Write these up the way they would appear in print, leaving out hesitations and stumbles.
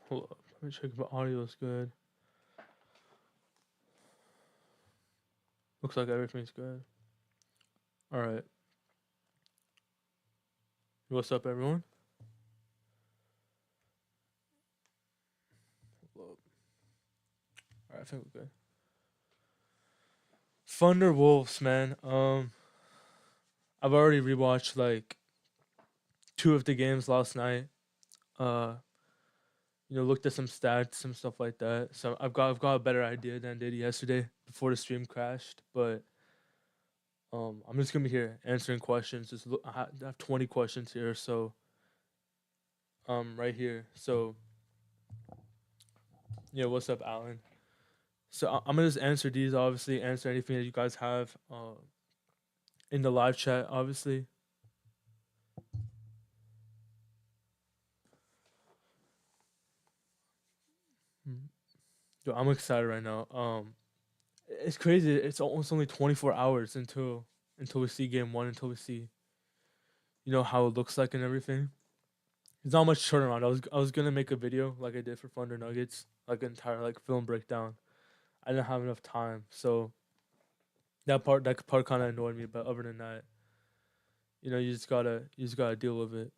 Hold up. Let me check if my audio is good. Looks like everything's good. All right. What's up, everyone? Hold up. All right, I think we're good. Thunder Wolves, man. I've already rewatched like two of the games last night. Uh, looked at some stats, some stuff like that. So I've got a better idea than I did yesterday before the stream crashed. But I'm just gonna be here answering questions. I have 20 questions here, so right here. So yeah, what's up, Alan? So I'm gonna just answer these. Obviously, answer anything that you guys have in the live chat. Obviously, Mm. Yo, I'm excited right now. It's crazy. It's almost only 24 hours until we see game one. Until we see how it looks like and everything. There's not much turnaround. I was gonna make a video like I did for Thunder Nuggets, like an entire like film breakdown. I didn't have enough time, so that part kind of annoyed me. But other than that, you just gotta deal with it.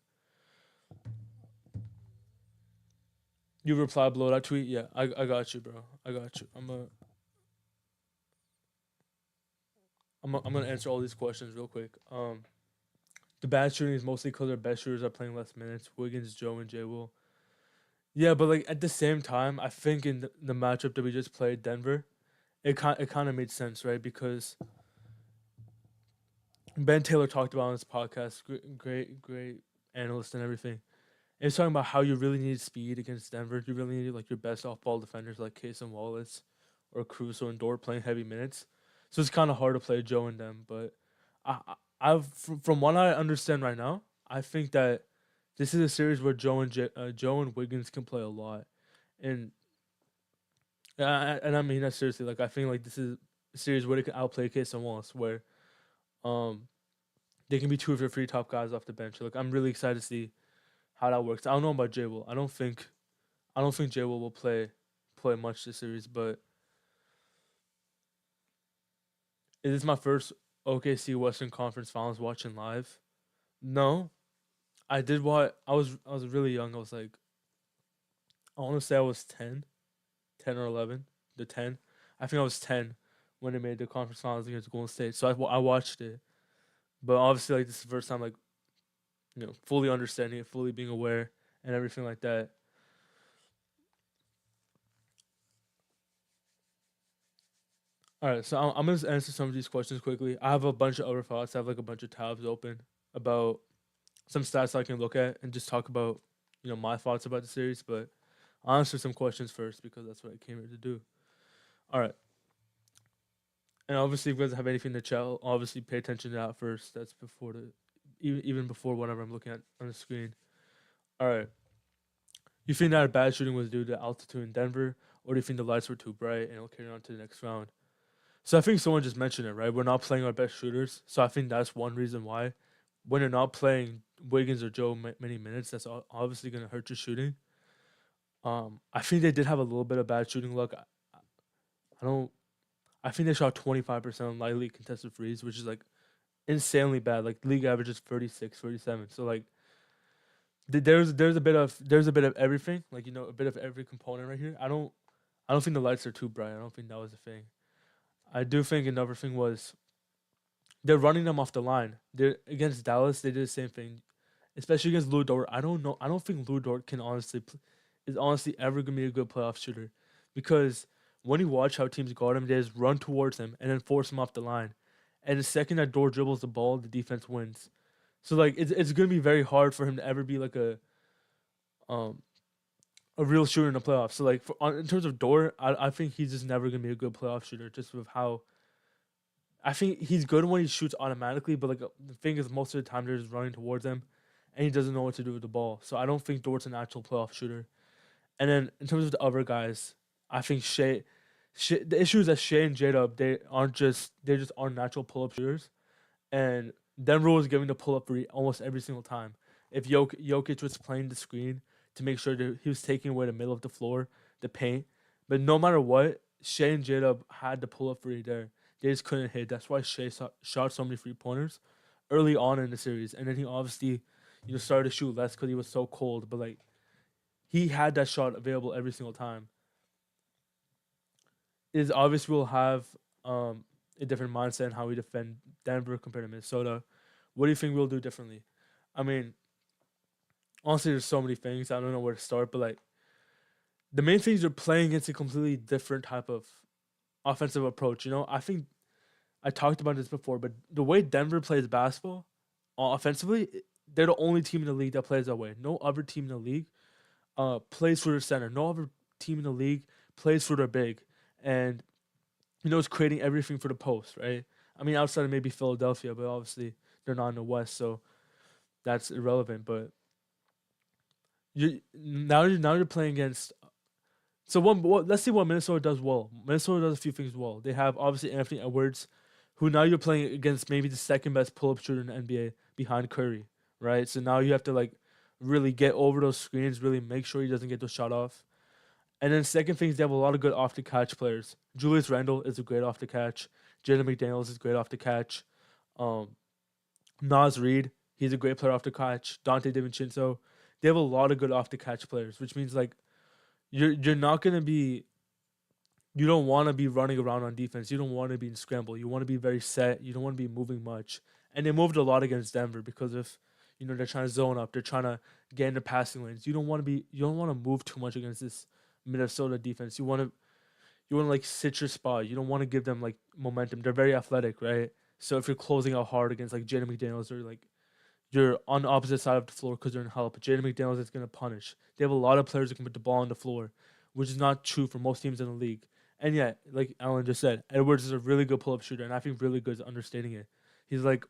You reply below that tweet. Yeah, I got you, bro. I got you. I'm gonna answer all these questions real quick. The bad shooting is mostly because our best shooters are playing less minutes. Wiggins, Joe, and Jay Will. Yeah, but like at the same time, I think in the matchup that we just played, Denver, it kind of made sense, right? Because Ben Taylor talked about on his podcast, great analyst and everything. And he's talking about how you really need speed against Denver. You really need like your best off ball defenders like Case and Wallace or Caruso and Dort playing heavy minutes. So it's kind of hard to play Joe and them. But from what I understand right now, I think that this is a series where Joe and Wiggins can play a lot, and I mean that seriously. Like I think like this is a series where they can outplay Case and Wallace, where um they can be two of your three top guys off the bench. Like I'm really excited to see how that works. I don't know about J Will. I don't think J Will play much this series, but it is my first OKC Western Conference Finals watching live. No, I did watch. I was really young. I was like I want to say I was 10 or 11. The 10. I think I was 10 when they made the conference finals against Golden State. So I watched it, but obviously like this is the first time like fully understanding it, fully being aware and everything like that. All right, so I'm gonna answer some of these questions quickly. I have a bunch of other thoughts. I have like a bunch of tabs open about some stats I can look at and just talk about my thoughts about the series. But I'll answer some questions first because that's what I came here to do. All right, and obviously if you guys have anything to chat, obviously pay attention to that first. That's before the even before whatever I'm looking at on the screen. All right, you think that bad shooting was due to altitude in Denver, or do you think the lights were too bright and it'll carry on to the next round? So I think someone just mentioned it, right? We're not playing our best shooters, so I think that's one reason why. When you're not playing Wiggins or Joe many minutes, that's obviously going to hurt your shooting. I think they did have a little bit of bad shooting luck. I don't. I think they shot 25% on lightly contested threes, which is like insanely bad. Like league average is 36, 37. So like there's a bit of everything. Like a bit of every component right here. I don't think the lights are too bright. I don't think that was a thing. I do think another thing was they're running them off the line. They're against Dallas. They did the same thing, especially against Lou Dort. I don't know. I don't think Lou Dort can is honestly ever gonna be a good playoff shooter, because when you watch how teams guard him, they just run towards him and then force him off the line. And the second that Dort dribbles the ball, the defense wins. So like it's gonna be very hard for him to ever be like um a real shooter in the playoffs. So like in terms of Dort, I think he's just never gonna be a good playoff shooter just with how I think he's good when he shoots automatically, but like the thing is, most of the time they're just running towards him, and he doesn't know what to do with the ball. So I don't think Dort's an actual playoff shooter. And then in terms of the other guys, I think the issue is that Shai and J-Dub, they just aren't natural pull up shooters, and Denver was giving the pull up for almost every single time. If Jokic was playing the screen, to make sure that he was taking away the middle of the floor, the paint. But no matter what, Shea and J-Dub had to pull up for you there. They just couldn't hit. That's why Shea shot so many 3 pointers early on in the series, and then he obviously, started to shoot less because he was so cold. But like he had that shot available every single time. It is obvious we'll have a different mindset in how we defend Denver compared to Minnesota. What do you think we'll do differently? I mean, honestly, there's so many things. I don't know where to start, but like the main things are playing against a completely different type of offensive approach. I think I talked about this before, but the way Denver plays basketball offensively, they're the only team in the league that plays that way. No other team in the league plays for their center. No other team in the league plays for their big. And, it's creating everything for the post, right? I mean, outside of maybe Philadelphia, but obviously they're not in the West, so that's irrelevant. But now you're playing against. So let's see what Minnesota does well. Minnesota does a few things well. They have obviously Anthony Edwards, who now you're playing against maybe the second best pull-up shooter in the NBA behind Curry, right? So now you have to like really get over those screens, really make sure he doesn't get those shot off. And then second thing is they have a lot of good off the catch players. Julius Randle is a great off the catch. Jaden McDaniels is great off the catch. Um, Nas Reed, he's a great player off the catch. Dante DiVincenzo, they have a lot of good off the catch players, which means like you're not gonna be. You don't want to be running around on defense. You don't want to be in scramble. You want to be very set. You don't want to be moving much. And they moved a lot against Denver because of, they're trying to zone up. They're trying to get into passing lanes. You don't want to move too much against this Minnesota defense. You want to like sit your spot. You don't want to give them like momentum. They're very athletic, right? So if you're closing out hard against like Jaden McDaniels or like you're on the opposite side of the floor because they're in help, Jaden McDaniels is gonna punish. They have a lot of players who can put the ball on the floor, which is not true for most teams in the league. And yet, like Alan just said, Edwards is a really good pull-up shooter, and I think really good at understating it. He's like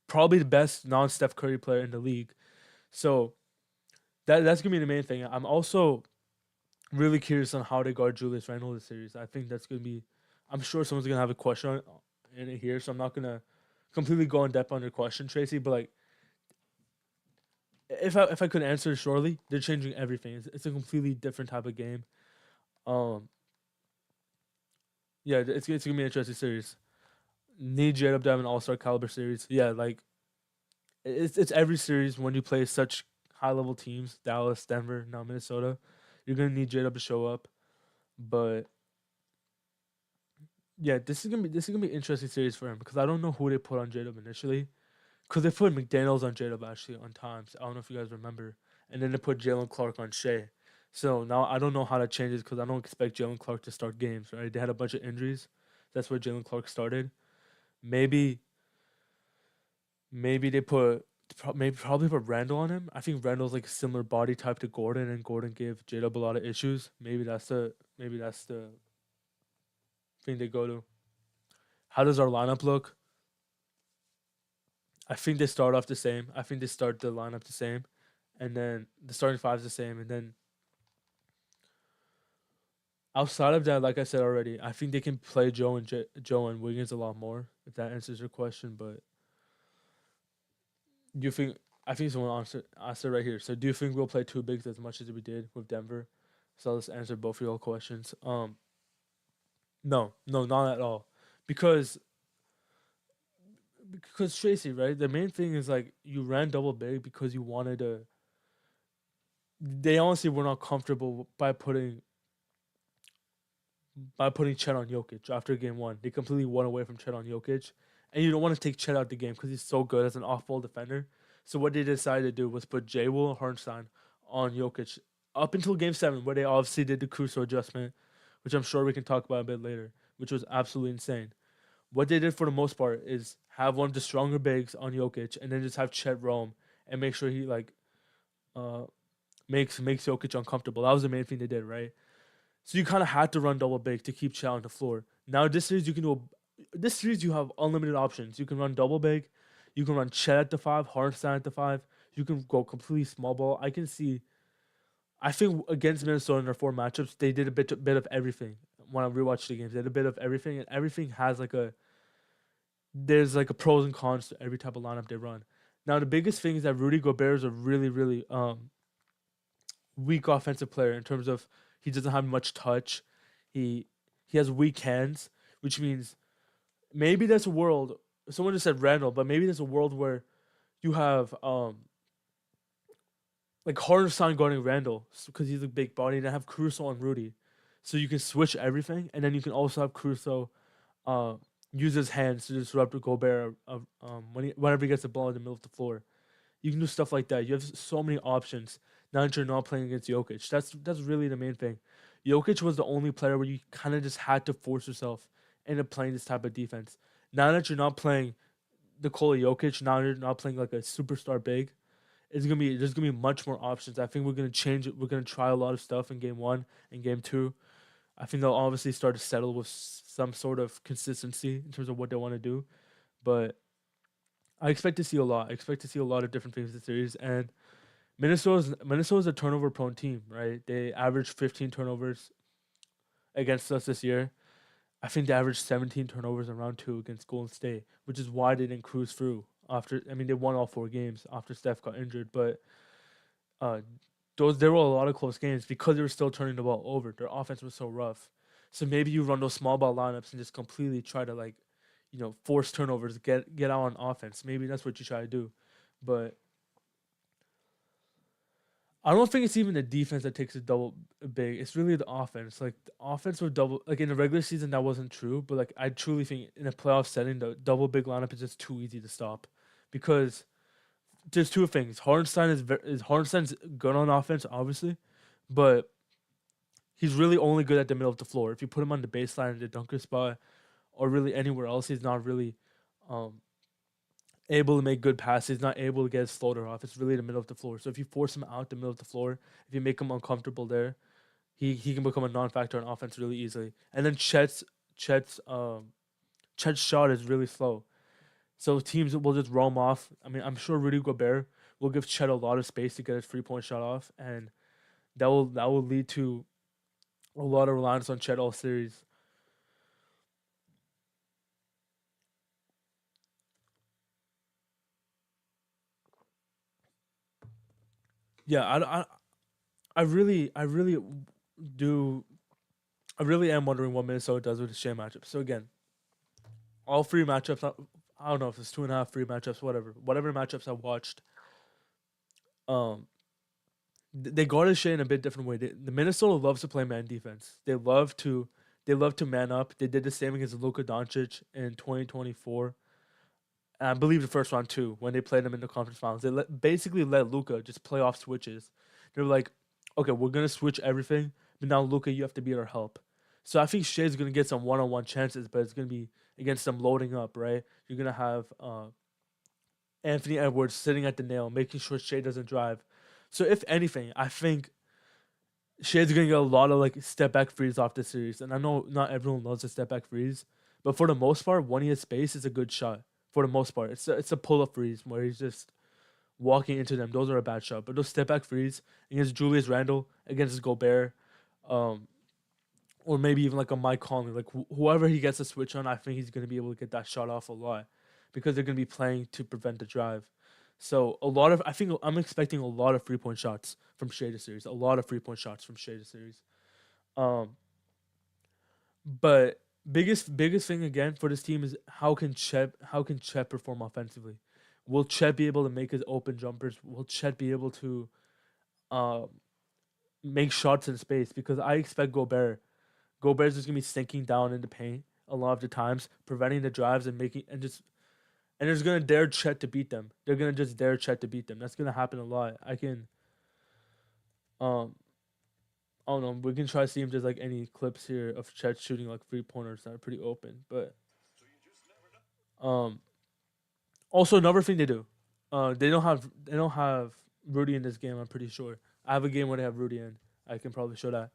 probably the best non-Steph Curry player in the league. So that's gonna be the main thing. I'm also really curious on how they guard Julius Randle this series. I think that's gonna be. I'm sure someone's gonna have a question in it here, so I'm not gonna completely go in depth on your question, Tracy. But like, if I could answer shortly, they're changing everything. It's a completely different type of game. Um, yeah, it's gonna be an interesting series. Need J-Dub to have an All Star caliber series. Yeah, like it's every series when you play such high level teams, Dallas, Denver, now Minnesota, you're gonna need J-Dub to show up. But yeah, this is gonna be an interesting series for him because I don't know who they put on J-Dub initially. Because they put McDaniels on J-Dub actually on times. I don't know if you guys remember. And then they put Jalen Clark on Shea. So now I don't know how that changes because I don't expect Jalen Clark to start games, right? They had a bunch of injuries. That's where Jalen Clark started. Maybe maybe they put maybe probably put Randall on him. I think Randall's like a similar body type to Gordon, and Gordon gave J-Dub a lot of issues. Maybe that's the thing they go to. How does our lineup look? I think they start off the same. I think they start the lineup the same, and then the starting five is the same. And then outside of that, like I said already, I think they can play Joe and Wiggins a lot more. If that answers your question, but do you think? I think someone answer right here. So do you think we'll play two bigs as much as we did with Denver? So let's answer both of your questions. No, no, not at all, because Tracy, right? The main thing is like you ran double big because you wanted to. They honestly were not comfortable by putting Chet on Jokic after game one. They completely went away from Chet on Jokic, and you don't want to take Chet out the game because he's so good as an off-ball defender. So what they decided to do was put J. Will Hartenstein on Jokic up until game seven, where they obviously did the Crusoe adjustment, which I'm sure we can talk about a bit later, which was absolutely insane. What they did for the most part is have one of the stronger bigs on Jokic, and then just have Chet roam and make sure he like uh makes Jokic uncomfortable. That was the main thing they did, right? So you kind of had to run double big to keep Chet on the floor. Now this series you can do. This series you have unlimited options. You can run double big, you can run Chet at the five, Hartenstein at the five. You can go completely small ball. I can see. I think against Minnesota in their four matchups, they did a bit of everything. When I rewatched the games, they did a bit of everything, and everything has like a there's like a pros and cons to every type of lineup they run. Now the biggest thing is that Rudy Gobert is a really weak offensive player in terms of he doesn't have much touch. He he has weak hands, which means maybe there's a world. Someone just said Randall, but maybe there's a world where you have like Hardenstein guarding Randall because he's a big body, and have Caruso and Rudy, so you can switch everything, and then you can also have Caruso uh, use his hands to disrupt Gobert whenever he gets the ball in the middle of the floor. You can do stuff like that. You have so many options now that you're not playing against Jokic. That's really the main thing. Jokic was the only player where you kind of just had to force yourself into playing this type of defense. Now that you're not playing Nikola Jokic, now you're not playing like a superstar big. There's gonna be much more options. I think we're gonna change it. We're gonna try a lot of stuff in game one and game two. I think they'll obviously start to settle with some sort of consistency in terms of what they want to do. But I expect to see a lot. I expect to see a lot of different things in the series. And Minnesota's a turnover prone team, right? They averaged 15 turnovers against us this year. I think they averaged 17 turnovers in round two against Golden State, which is why they didn't cruise through. They won all four games after Steph got injured, but uh, there were a lot of close games because they were still turning the ball over. Their offense was so rough. So maybe you run those small ball lineups and just completely try to force turnovers, get out on offense. Maybe that's what you try to do, but I don't think it's even the defense that takes a double big. It's really the offense. Like the offense with double, like in the regular season that wasn't true, but like I truly think in a playoff setting the double big lineup is just too easy to stop, because there's two things. Hardenstein's good on offense, obviously, but he's really only good at the middle of the floor. If you put him on the baseline, the dunker spot, or really anywhere else, he's not really um, able to make good passes, not able to get his floater off. It's really the middle of the floor. So if you force him out the middle of the floor, if you make him uncomfortable there, he can become a non-factor on offense really easily. And then Chet's Chet's shot is really slow. So teams will just roam off. I mean, I'm sure Rudy Gobert will give Chet a lot of space to get his 3 point shot off, and that will lead to a lot of reliance on Chet all series. Yeah, I really do. I really am wondering what Minnesota does with the Shea matchup. So again, all three matchups. I don't know if it's two and a half, three matchups, whatever matchups I watched. Um, they guarded Shea in a bit different way. The Minnesota loves to play man defense. They love to man up. They did the same against Luka Doncic in 2024. And I believe the first round too, when they played him in the conference finals. Basically let Luka just play off switches. They're like, okay, we're gonna switch everything, but now Luka, you have to be our help. So I think Shea's gonna get some one-on-one chances, but it's gonna be against them loading up, right? You're gonna have Anthony Edwards sitting at the nail, making sure Shea doesn't drive. So if anything, I think Shea's gonna get a lot of like step back frees off this series. And I know not everyone loves a step back freeze, but for the most part, when he has space, it's a good shot. For the most part, it's a pull up freeze where he's just walking into them. Those are a bad shot. But those step back frees against Julius Randle, against Gobert, um, or maybe even like a Mike Conley, like whoever he gets a switch on, I think he's gonna be able to get that shot off a lot because they're gonna be playing to prevent the drive. So I think I'm expecting a lot of 3 point shots from Shea this series. A lot of 3 point shots from Shea this series. Um, but biggest thing again for this team is how can Chet perform offensively? Will Chet be able to make his open jumpers? Will Chet be able to uh, make shots in space? Because I expect Gobert's just gonna be sinking down in the paint a lot of the times, preventing the drives and making and they're just gonna dare Chet to beat them. They're gonna just dare Chet to beat them. That's gonna happen a lot. Um I don't know. We can try to see if there's like any clips here of Chet shooting like 3 pointers that are pretty open. But um also another thing they do, they don't have Rudy in this game. I'm pretty sure. I have a game where they have Rudy in. I can probably show that.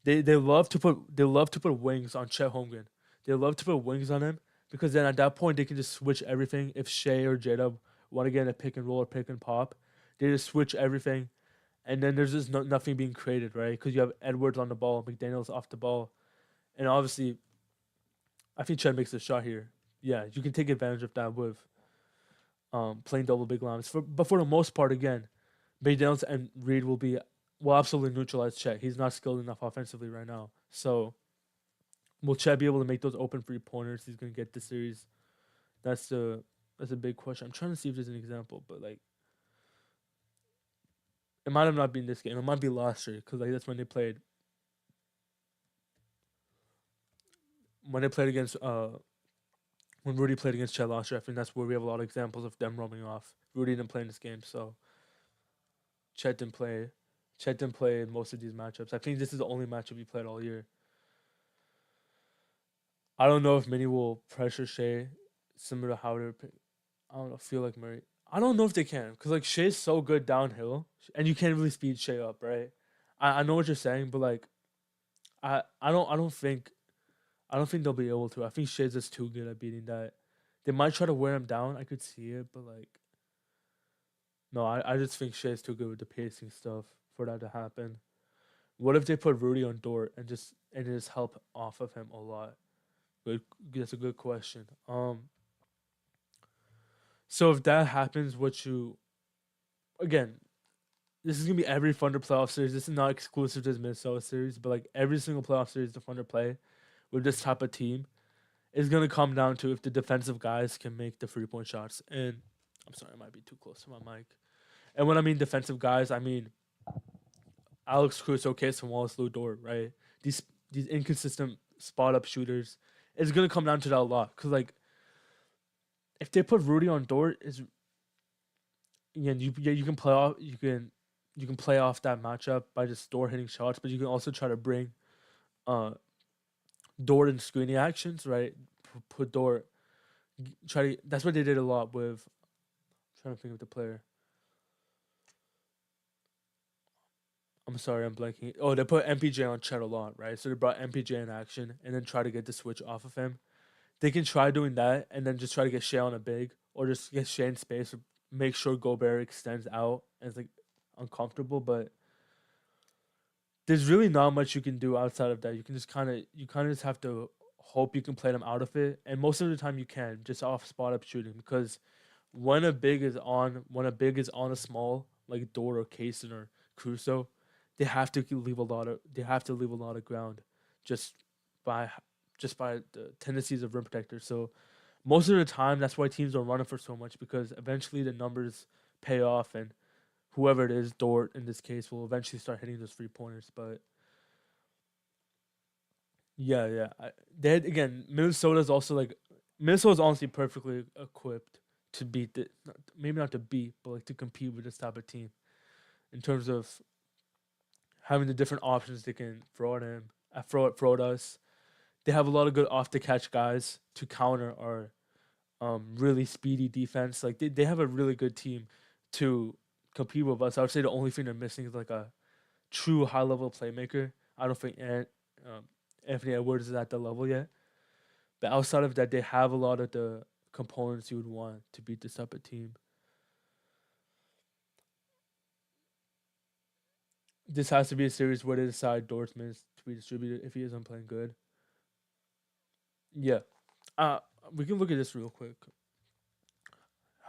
They love to put wings on Chet Holmgren. They love to put wings on him because then at that point they can just switch everything. If Shea or Jada want to get in a pick and roll or pick and pop, they just switch everything, and then there's just nothing being created, right? Because you have Edwards on the ball, McDaniel's off the ball, and obviously I think Chet makes a shot here. Yeah, you can take advantage of that with playing double big lines. But for the most part, again, McDaniel's and Reed will be will absolutely neutralize Chet. He's not skilled enough offensively right now. So will Chet be able to make those open 3 pointers? He's gonna get the series. That's the that's a big question. I'm trying to see if there's an example, but like it might have not been this game. It might be last year because like that's when they played against when Rudy played against Chet last year. I think that's where we have a lot of examples of them roaming off. Rudy didn't play in this game, so Chet didn't play. Chet didn't play in most of these matchups. I think this is the only matchup he played all year. I don't know if Minnie will pressure Shea similar to how they're. I don't know. Feel like Murray. I don't know if they can because like Shea's so good downhill, and you can't really speed Shea up, right? I know what you're saying, but like I don't think they'll be able to. I think Shea's just too good at beating that. They might try to wear him down. I could see it, but like no, I just think Shea's too good with the pacing stuff for that to happen. What if they put Rudy on Dort and just help off of him a lot? Good, that's a good question. So if that happens, what you again? This is gonna be every Thunder playoff series. This is not exclusive to this Minnesota series, but like every single playoff series the Thunder play with this type of team is gonna come down to if the defensive guys can make the 3 point shots. And I'm sorry, I might be too close to my mic. And when I mean defensive guys, I mean Alex Caruso, Case and Wallace, Lou Dort, right? These inconsistent spot up shooters. It's gonna come down to that a lot. Cause like if they put Rudy on Dort, is again you can play off you can play off that matchup by just Dort hitting shots, but you can also try to bring uh Dort in screening actions, right? Put Dort try to. That's what they did a lot with. I'm trying to think of the player. I'm sorry, I'm blanking. Oh, they put MPJ on Chet a lot, right? So they brought MPJ in action and then try to get the switch off of him. They can try doing that and then just try to get Shea on a big or just get Shea in space or make sure Gobert extends out and it's like uncomfortable. But there's really not much you can do outside of that. You kind of just have to hope you can play them out of it, and most of the time you can just off spot up shooting because when a big is on a small like Dort or Kaysen or Crusoe, they have to leave a lot of ground just by by the tendencies of rim protectors. So most of the time that's why teams don't run it for so much because eventually the numbers pay off and whoever it is, Dort in this case, will eventually start hitting those 3 pointers. But yeah, yeah. Again, Minnesota's also like Minnesota's honestly perfectly equipped to beat the maybe not to beat, but like to compete with this type of team in terms of having the different options they can throw at him, throw at us. They have a lot of good off the catch guys to counter our really speedy defense. Like they have a really good team to compete with us. I would say the only thing they're missing is like a true high level playmaker. I don't think Anthony Edwards is at the level yet. But outside of that, they have a lot of the components you would want to beat this type of team. This has to be a series where they decide Dortmund to be distributed if he isn't playing good. Yeah. Uh, we can look at this real quick.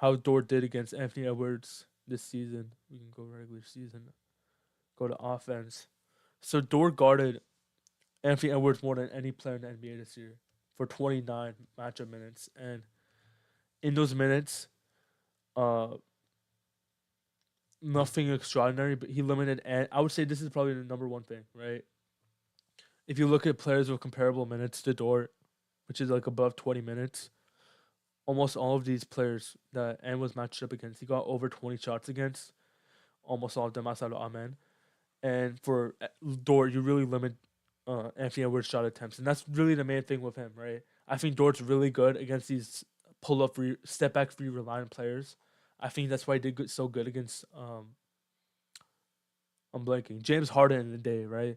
How Dort did against Anthony Edwards this season. We can go regular season. Go to offense. So Dort guarded Anthony Edwards more than any player in the NBA this year for 29 matchup minutes. And in those minutes, uh, nothing extraordinary, but he limited. And I would say this is probably the number one thing, right? If you look at players with comparable minutes to Dort, which is like above 20 minutes, almost all of these players that Ant was matched up against, he got over 20 shots against. Almost all of them outside of Amen. And for Dort, you really limit Anthony Edwards' shot attempts, and that's really the main thing with him, right? I think Dort's really good against these pull up, step back, free reliant players. I think that's why he did so good against. I'm blanking James Harden in the day, right?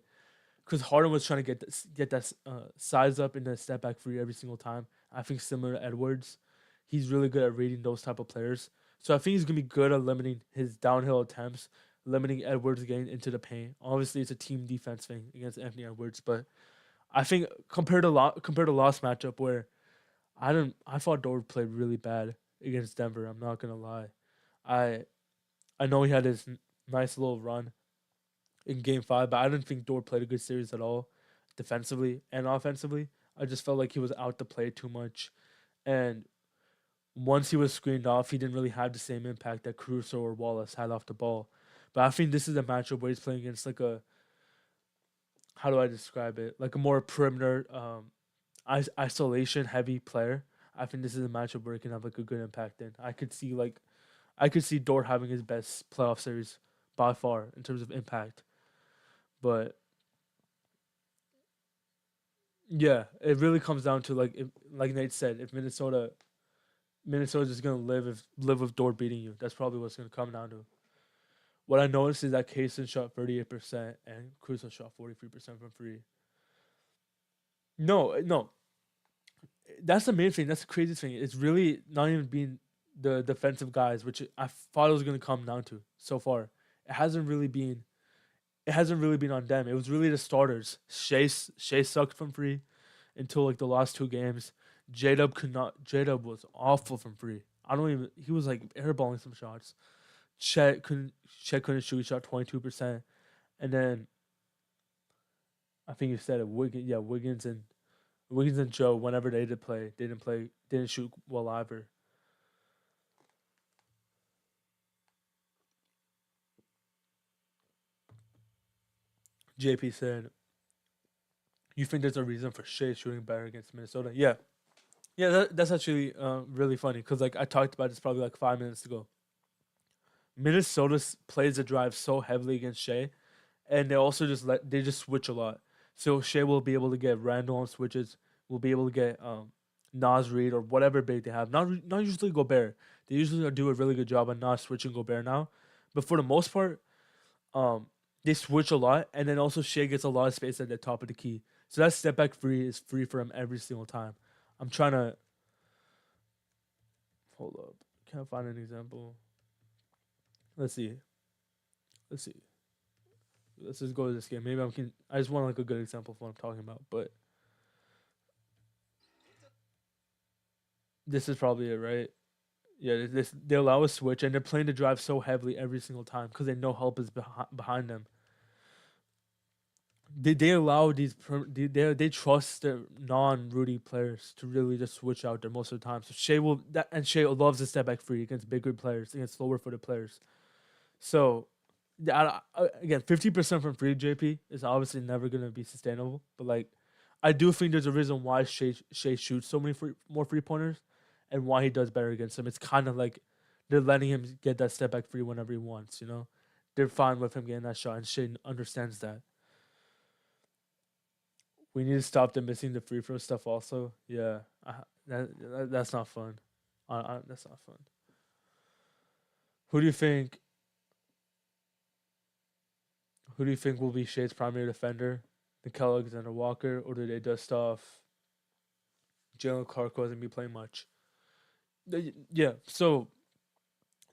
Because Harden was trying to get that size up in the step back free every single time. I think similar to Edwards, he's really good at reading those type of players. So I think he's gonna be good at limiting his downhill attempts, limiting Edwards getting into the paint. Obviously, it's a team defense thing against Anthony Edwards, but I think compared to last matchup where I thought Dort played really bad against Denver. I'm not gonna lie. I I know he had his nice little run in Game Five, but I didn't think Dort played a good series at all, defensively and offensively. I just felt like he was out to play too much, and once he was screened off, he didn't really have the same impact that Caruso or Wallace had off the ball. But I think this is a matchup where he's playing against like a, how do I describe it? Like a more perimeter, isolation heavy player. I think this is a matchup where he can have like a good impact in. I could see Dort having his best playoff series by far in terms of impact. But yeah, it really comes down to like like Nate said, if Minnesota's just gonna live with Dort beating you. That's probably what's gonna come down to. What I noticed is that Kaysen shot 38% and Caruso shot 43% from free. No, that's the main thing. That's the craziest thing. It's really not even being the defensive guys, which I thought it was gonna come down to so far. It hasn't really been. It hasn't really been on them. It was really the starters. Shea sucked from free until like the last two games. J Dub could not. J Dub was awful from free. I don't even. He was like airballing some shots. Chet couldn't. Chet couldn't shoot. He shot 22%, and then I think you said it. Wiggins and Joe. Whenever they did play, they didn't play. Didn't shoot well either. JP said, "You think there's a reason for Shea shooting better against Minnesota?" Yeah, yeah. That's actually really funny because like I talked about this probably like 5 minutes ago. Minnesota plays the drive so heavily against Shea, and they also they just switch a lot. So Shea will be able to get Randall on switches. Will be able to get Nas Reed or whatever big they have. Not usually Gobert. They usually do a really good job on not switching Gobert now, but for the most part, um, they switch a lot, and then also Shea gets a lot of space at the top of the key. So that step back free is free for him every single time. I'm trying to hold up. Can't find an example. Let's see. Let's see. Let's just go to this game. Maybe I can. I just want like a good example of what I'm talking about. But this is probably it, right? Yeah, they allow a switch, and they're playing the drive so heavily every single time because they know help is behind them. They allow they trust their non Rudy players to really just switch out there most of the time. So Shea loves to step back free against bigger players, against slower footed players. So again, 50% from free JP is obviously never gonna be sustainable. But like, I do think there's a reason why Shea shoots so many more 3 pointers, and why he does better against them. It's kind of like they're letting him get that step back free whenever he wants. They're fine with him getting that shot, and Shea understands that. We need to stop them missing the free throw stuff. Also, yeah, that's not fun. That's not fun. Who do you think? Who do you think will be Shade's primary defender? Nickel Alexander Walker, or do they dust off Jalen Clark, who hasn't been playing much? Yeah. So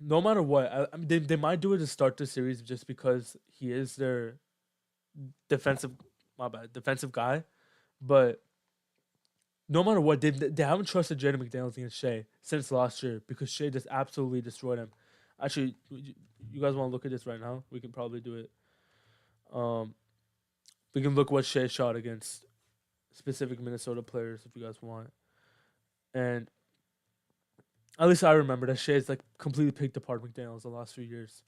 no matter what, I mean, they might do it to start the series just because he is their defensive, my bad, defensive guy. But no matter what, they haven't trusted Jaden McDaniels against Shea since last year because Shea just absolutely destroyed him. Actually, you guys want to look at this right now? We can probably do it. Um, we can look what Shea shot against specific Minnesota players if you guys want. And at least I remember that Shea's like completely picked apart McDaniels the last few years.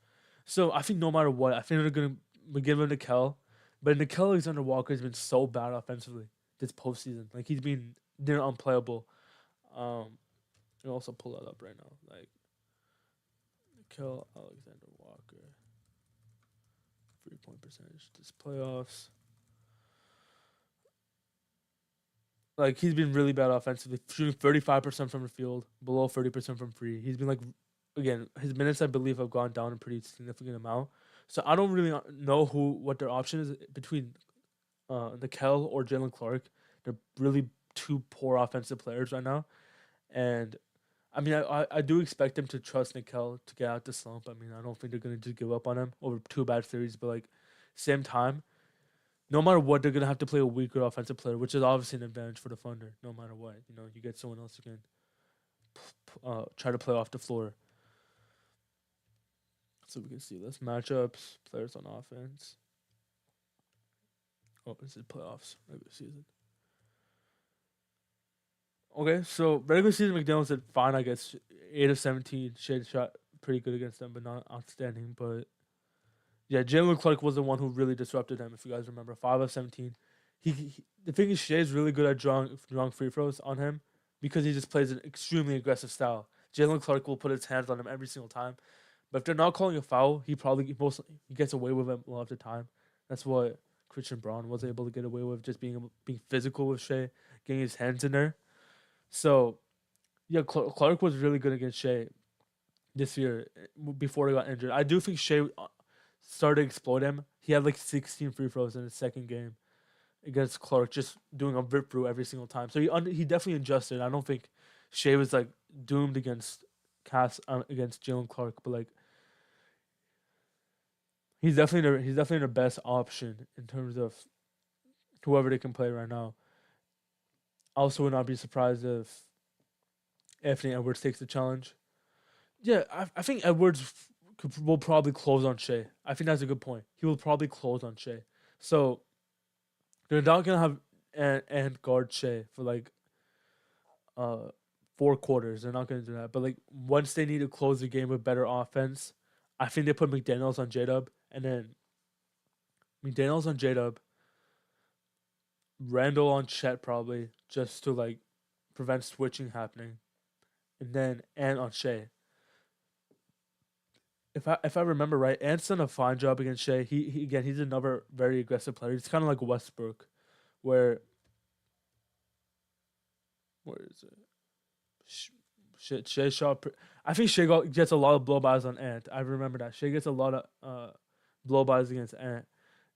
So I think no matter what, I think they're gonna give him Nickel. But Nickel Alexander Walker has been so bad offensively this postseason. Like he's been near unplayable. Um, I'll also pull that up right now. Like Nickel Alexander Walker, 3 point percentage this playoffs. Like he's been really bad offensively, shooting 35% from the field, below 30% from free. He's been like, again, his minutes I believe have gone down a pretty significant amount. So I don't really know what their option is between Nickel or Jalen Clark. They're really two poor offensive players right now, and I mean I do expect them to trust Nickel to get out the slump. I mean I don't think they're gonna just give up on him over two bad series, but like same time no matter what, they're gonna have to play a weaker offensive player, which is obviously an advantage for the Thunder. No matter what, you get someone else who can try to play off the floor. So we can see let's matchups, players on offense. Oh, this is playoffs, regular season. Okay, so regular season McDaniels did fine, I guess. 8 of 17. Shade shot pretty good against them, but not outstanding. But yeah, Jalen Clark was the one who really disrupted him. If you guys remember, 5 of 17. The thing is, Shay's really good at drawing free throws on him because he just plays an extremely aggressive style. Jalen Clark will put his hands on him every single time, but if they're not calling a foul, he gets away with it a lot of the time. That's what Christian Braun was able to get away with, just being physical with Shea, getting his hands in there. So yeah, Clark was really good against Shea this year before he got injured. I do think Shea started to exploit him. He had like 16 free throws in his second game against Clark, just doing a rip through every single time. So he definitely adjusted. I don't think Shea was like doomed against against Jalen Clark, but like he's definitely the best option in terms of whoever they can play right now. I also would not be surprised if Anthony Edwards takes the challenge. Yeah, I think Edwards will probably close on Shea. I think that's a good point. He will probably close on Shea. So they're not gonna have and guard Shea for like uh 4 quarters. They're not gonna do that. But like once they need to close the game with better offense, I think they put McDaniels on J Dub and then McDaniels on J Dub, Randall on Chet probably just to like prevent switching happening, and on Shea. If I remember right, Ant's done a fine job against Shea. He again he's another very aggressive player. He's kind of like Westbrook, where where is it? Shit, Shea shot. I think gets a lot of blowbys on Ant. I remember that Shea gets a lot of blowbys against Ant.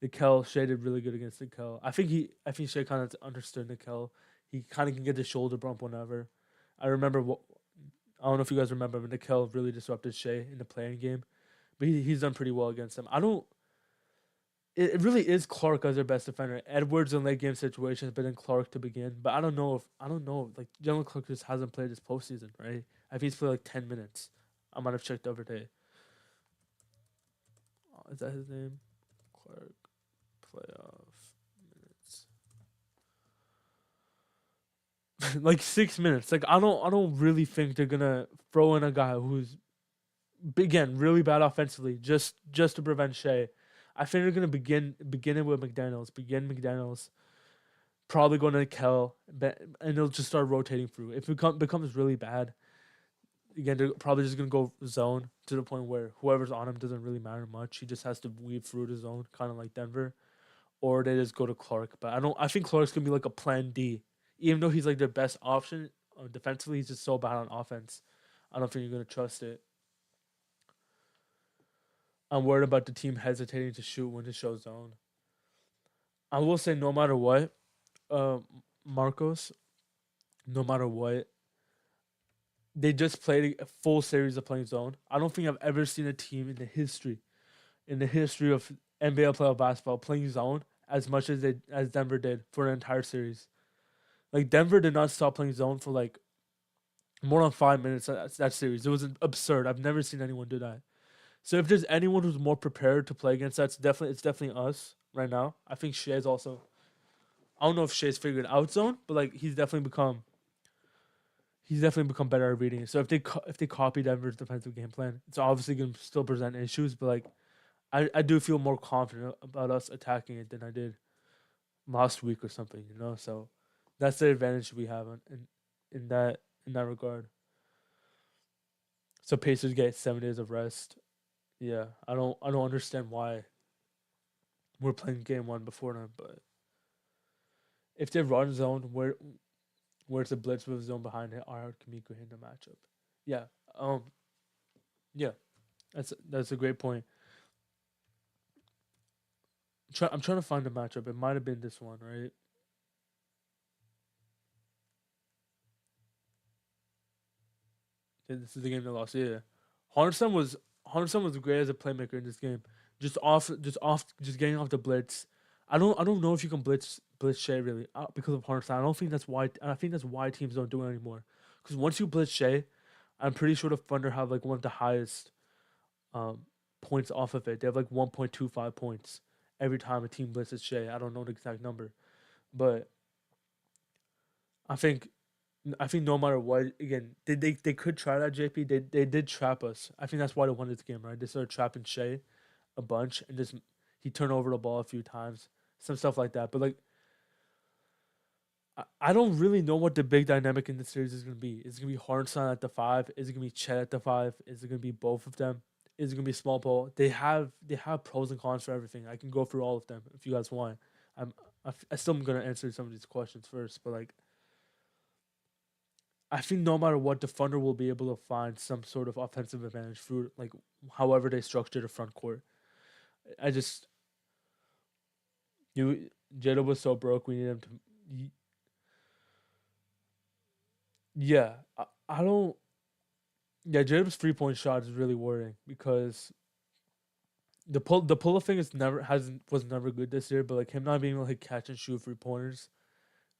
Nickel Shea did really good against Nickel. I think Shea kind of understood Nickel. He kind of can get the shoulder bump whenever. I remember what I don't know if you guys remember, but Nickel really disrupted Shea in the playing game, but he's done pretty well against him. I don't. It really is Clark as their best defender. Edwards in late game situations, but then Clark to begin. But I don't know. Like Jalen Clark just hasn't played this postseason, right? I think he's played like 10 minutes. I might have checked the other day. Is that his name? Clark playoff minutes. Like 6 minutes. Like I don't really think they're gonna throw in a guy who's again really bad offensively just to prevent Shea. I think they're gonna begin it with McDaniels. Begin McDaniels. Probably going to Kel, and they'll just start rotating through. If it becomes really bad, again they're probably just gonna go zone to the point where whoever's on him doesn't really matter much. He just has to weave through the zone, kind of like Denver, or they just go to Clark. But I don't. I think Clark's gonna be like a plan D, even though he's like their best option defensively. He's just so bad on offense. I don't think you're gonna trust it. I'm worried about the team hesitating to shoot when to show zone. I will say, no matter what, uh, Marcos, no matter what, they just played a full series of playing zone. I don't think I've ever seen a team in the history of NBA playoff basketball playing zone as much as Denver did for an entire series. Like Denver did not stop playing zone for like more than 5 minutes that series. It was absurd. I've never seen anyone do that. So if there's anyone who's more prepared to play against that, it's definitely us right now. I think Shea's also. I don't know if Shea's figured out zone, but like he's definitely become better at reading it. So if they copy Denver's defensive game plan, it's obviously going to still present issues. But like I do feel more confident about us attacking it than I did last week or something. So that's the advantage we have in that regard. So Pacers get 7 days of rest. Yeah, I don't understand why we're playing game one before them, but if they run zone where it's a blitz with a zone behind it, how hard can Kamiko hit the matchup? Yeah. Yeah. That's a great point. I'm trying to find the matchup. It might have been this one, right? Yeah, this is the game they lost. Yeah. Hornerson was great as a playmaker in this game. Just getting off the blitz. I don't know if you can blitz Shea really because of Hornerson. I don't think that's why. I think that's why teams don't do it anymore. Because once you blitz Shea, I'm pretty sure the Thunder have like one of the highest um, points off of it. They have like 1.25 points, every time a team blitzes Shai. I don't know the exact number, but I think I think no matter what, again, they could try that JP. They did trap us. I think that's why they won this game, right? They started trapping Shai a bunch and just he turned over the ball a few times, some stuff like that. But like I don't really know what the big dynamic in the series is gonna be. Is it gonna be Hardenstein at the five? Is it gonna be Chet at the five? Is it gonna be both of them? Is it gonna be small ball? They have pros and cons for everything. I can go through all of them if you guys want. I'm I still am gonna answer some of these questions first, but like I think no matter what, the Thunder will be able to find some sort of offensive advantage through like however they structure the front court. I just you Jada was so broke. We need him to. Yeah, I don't. Yeah, Jada's 3 point shot is really worrying because the pull thing is never hasn't was never good this year. But like him not being able to catch and shoot 3 pointers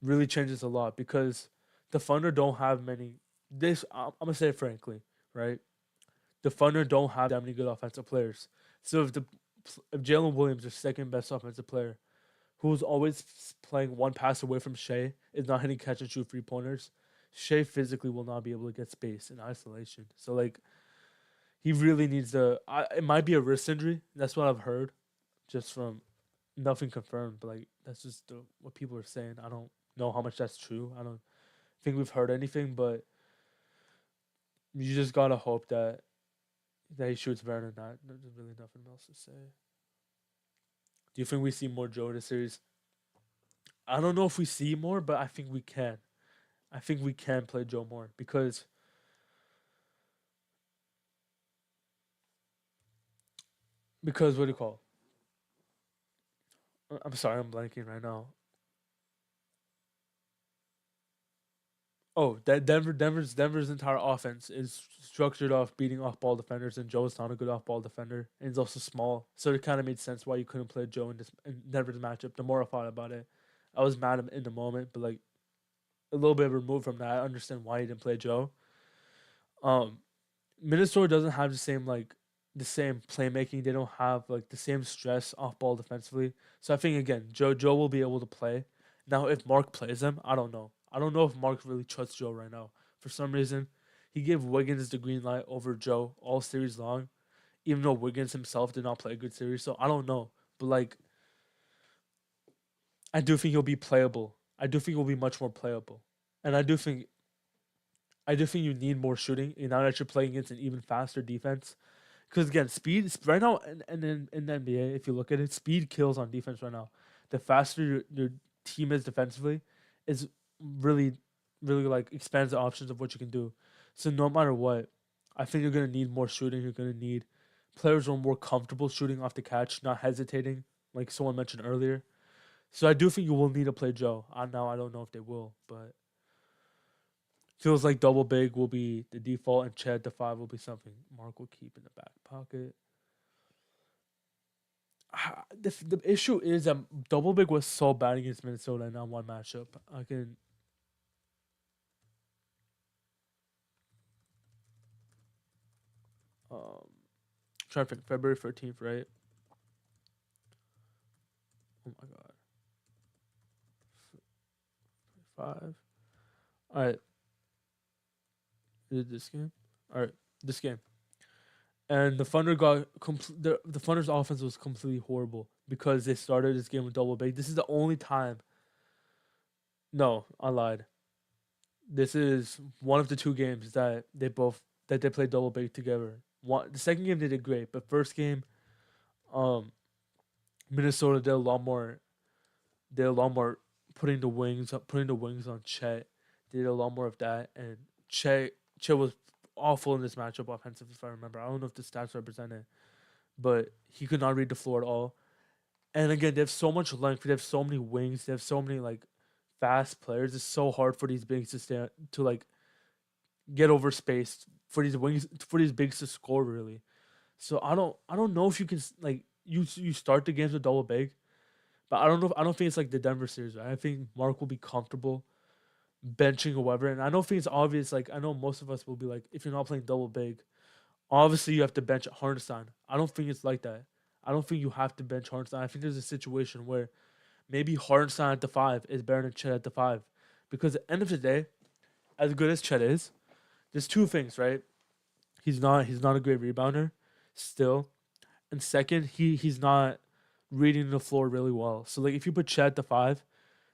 really changes a lot because the Thunder don't have many. This I'm gonna say it frankly, right? The Thunder don't have that many good offensive players. So if Jalen Williams, their second best offensive player, who's always playing one pass away from Shai, is not hitting catch and shoot 3 pointers, Shai physically will not be able to get space in isolation. So like he really needs to. It might be a wrist injury. That's what I've heard, just from nothing confirmed. But like that's just what people are saying. I don't know how much that's true. I don't think we've heard anything, but you just gotta hope that he shoots better than that. There's really nothing else to say. Do you think we see more Joe in the series? I don't know if we see more, but I think we can. I think we can play Joe more because what do you call? I'm sorry, I'm blanking right now. Oh, that Denver's entire offense is structured off beating off ball defenders, and Joe's not a good off ball defender, and he's also small. So it kind of made sense why you couldn't play Joe in Denver's matchup. The more I thought about it, I was mad in the moment, but like a little bit removed from that, I understand why he didn't play Joe. Um, Minnesota doesn't have the same playmaking. They don't have like the same stress off ball defensively. So I think again, Joe will be able to play. Now if Mark plays him, I don't know. I don't know if Mark really trusts Joe right now. For some reason, he gave Wiggins the green light over Joe all series long, even though Wiggins himself did not play a good series. So I don't know. But like I do think he'll be playable. I do think he'll be much more playable. And I do think you need more shooting. And now that you're playing against an even faster defense, because again, speed right now, and in the NBA, if you look at it, speed kills on defense right now. The faster your team is defensively, is really, really like expands the options of what you can do. So no matter what, I think you're gonna need more shooting. You're gonna need players who are more comfortable shooting off the catch, not hesitating, like someone mentioned earlier. So I do think you will need to play Joe. I don't know if they will, but feels like double big will be the default, and Chad the five will be something Mark will keep in the back pocket. The issue is that double big was so bad against Minnesota in that one matchup. I can try to think February 13th, right? Oh my god, 5. All right, is it this game? All right, this game. And the Thunder the Thunder's offense was completely horrible because they started this game with double big. This is the only time. No, I lied. This is one of the two games that they played double big together. The second game they did great, but first game, um, Minnesota did a lot more putting the wings on Chet. They did a lot more of that, and Chet was awful in this matchup offensively. If I remember, I don't know if the stats represent it, but he could not read the floor at all. And again, they have so much length. They have so many wings. They have so many like fast players. It's so hard for these bigs to stand to like get over space for these bigs to score really. So I don't know if you can like you start the games with double big, but I don't think it's like the Denver series. Right? I think Mark will be comfortable benching or whatever, and I don't think it's obvious. Like I know most of us will be like, if you're not playing double big, obviously you have to bench Hardenstein. I don't think it's like that. I don't think you have to bench Hartenstein. I think there's a situation where maybe Hartenstein at the 5 is better than Chet at the 5. Because at the end of the day, as good as Chet is, there's two things, right? He's not a great rebounder still. And second, he's not reading the floor really well. So like if you put Chet at the 5,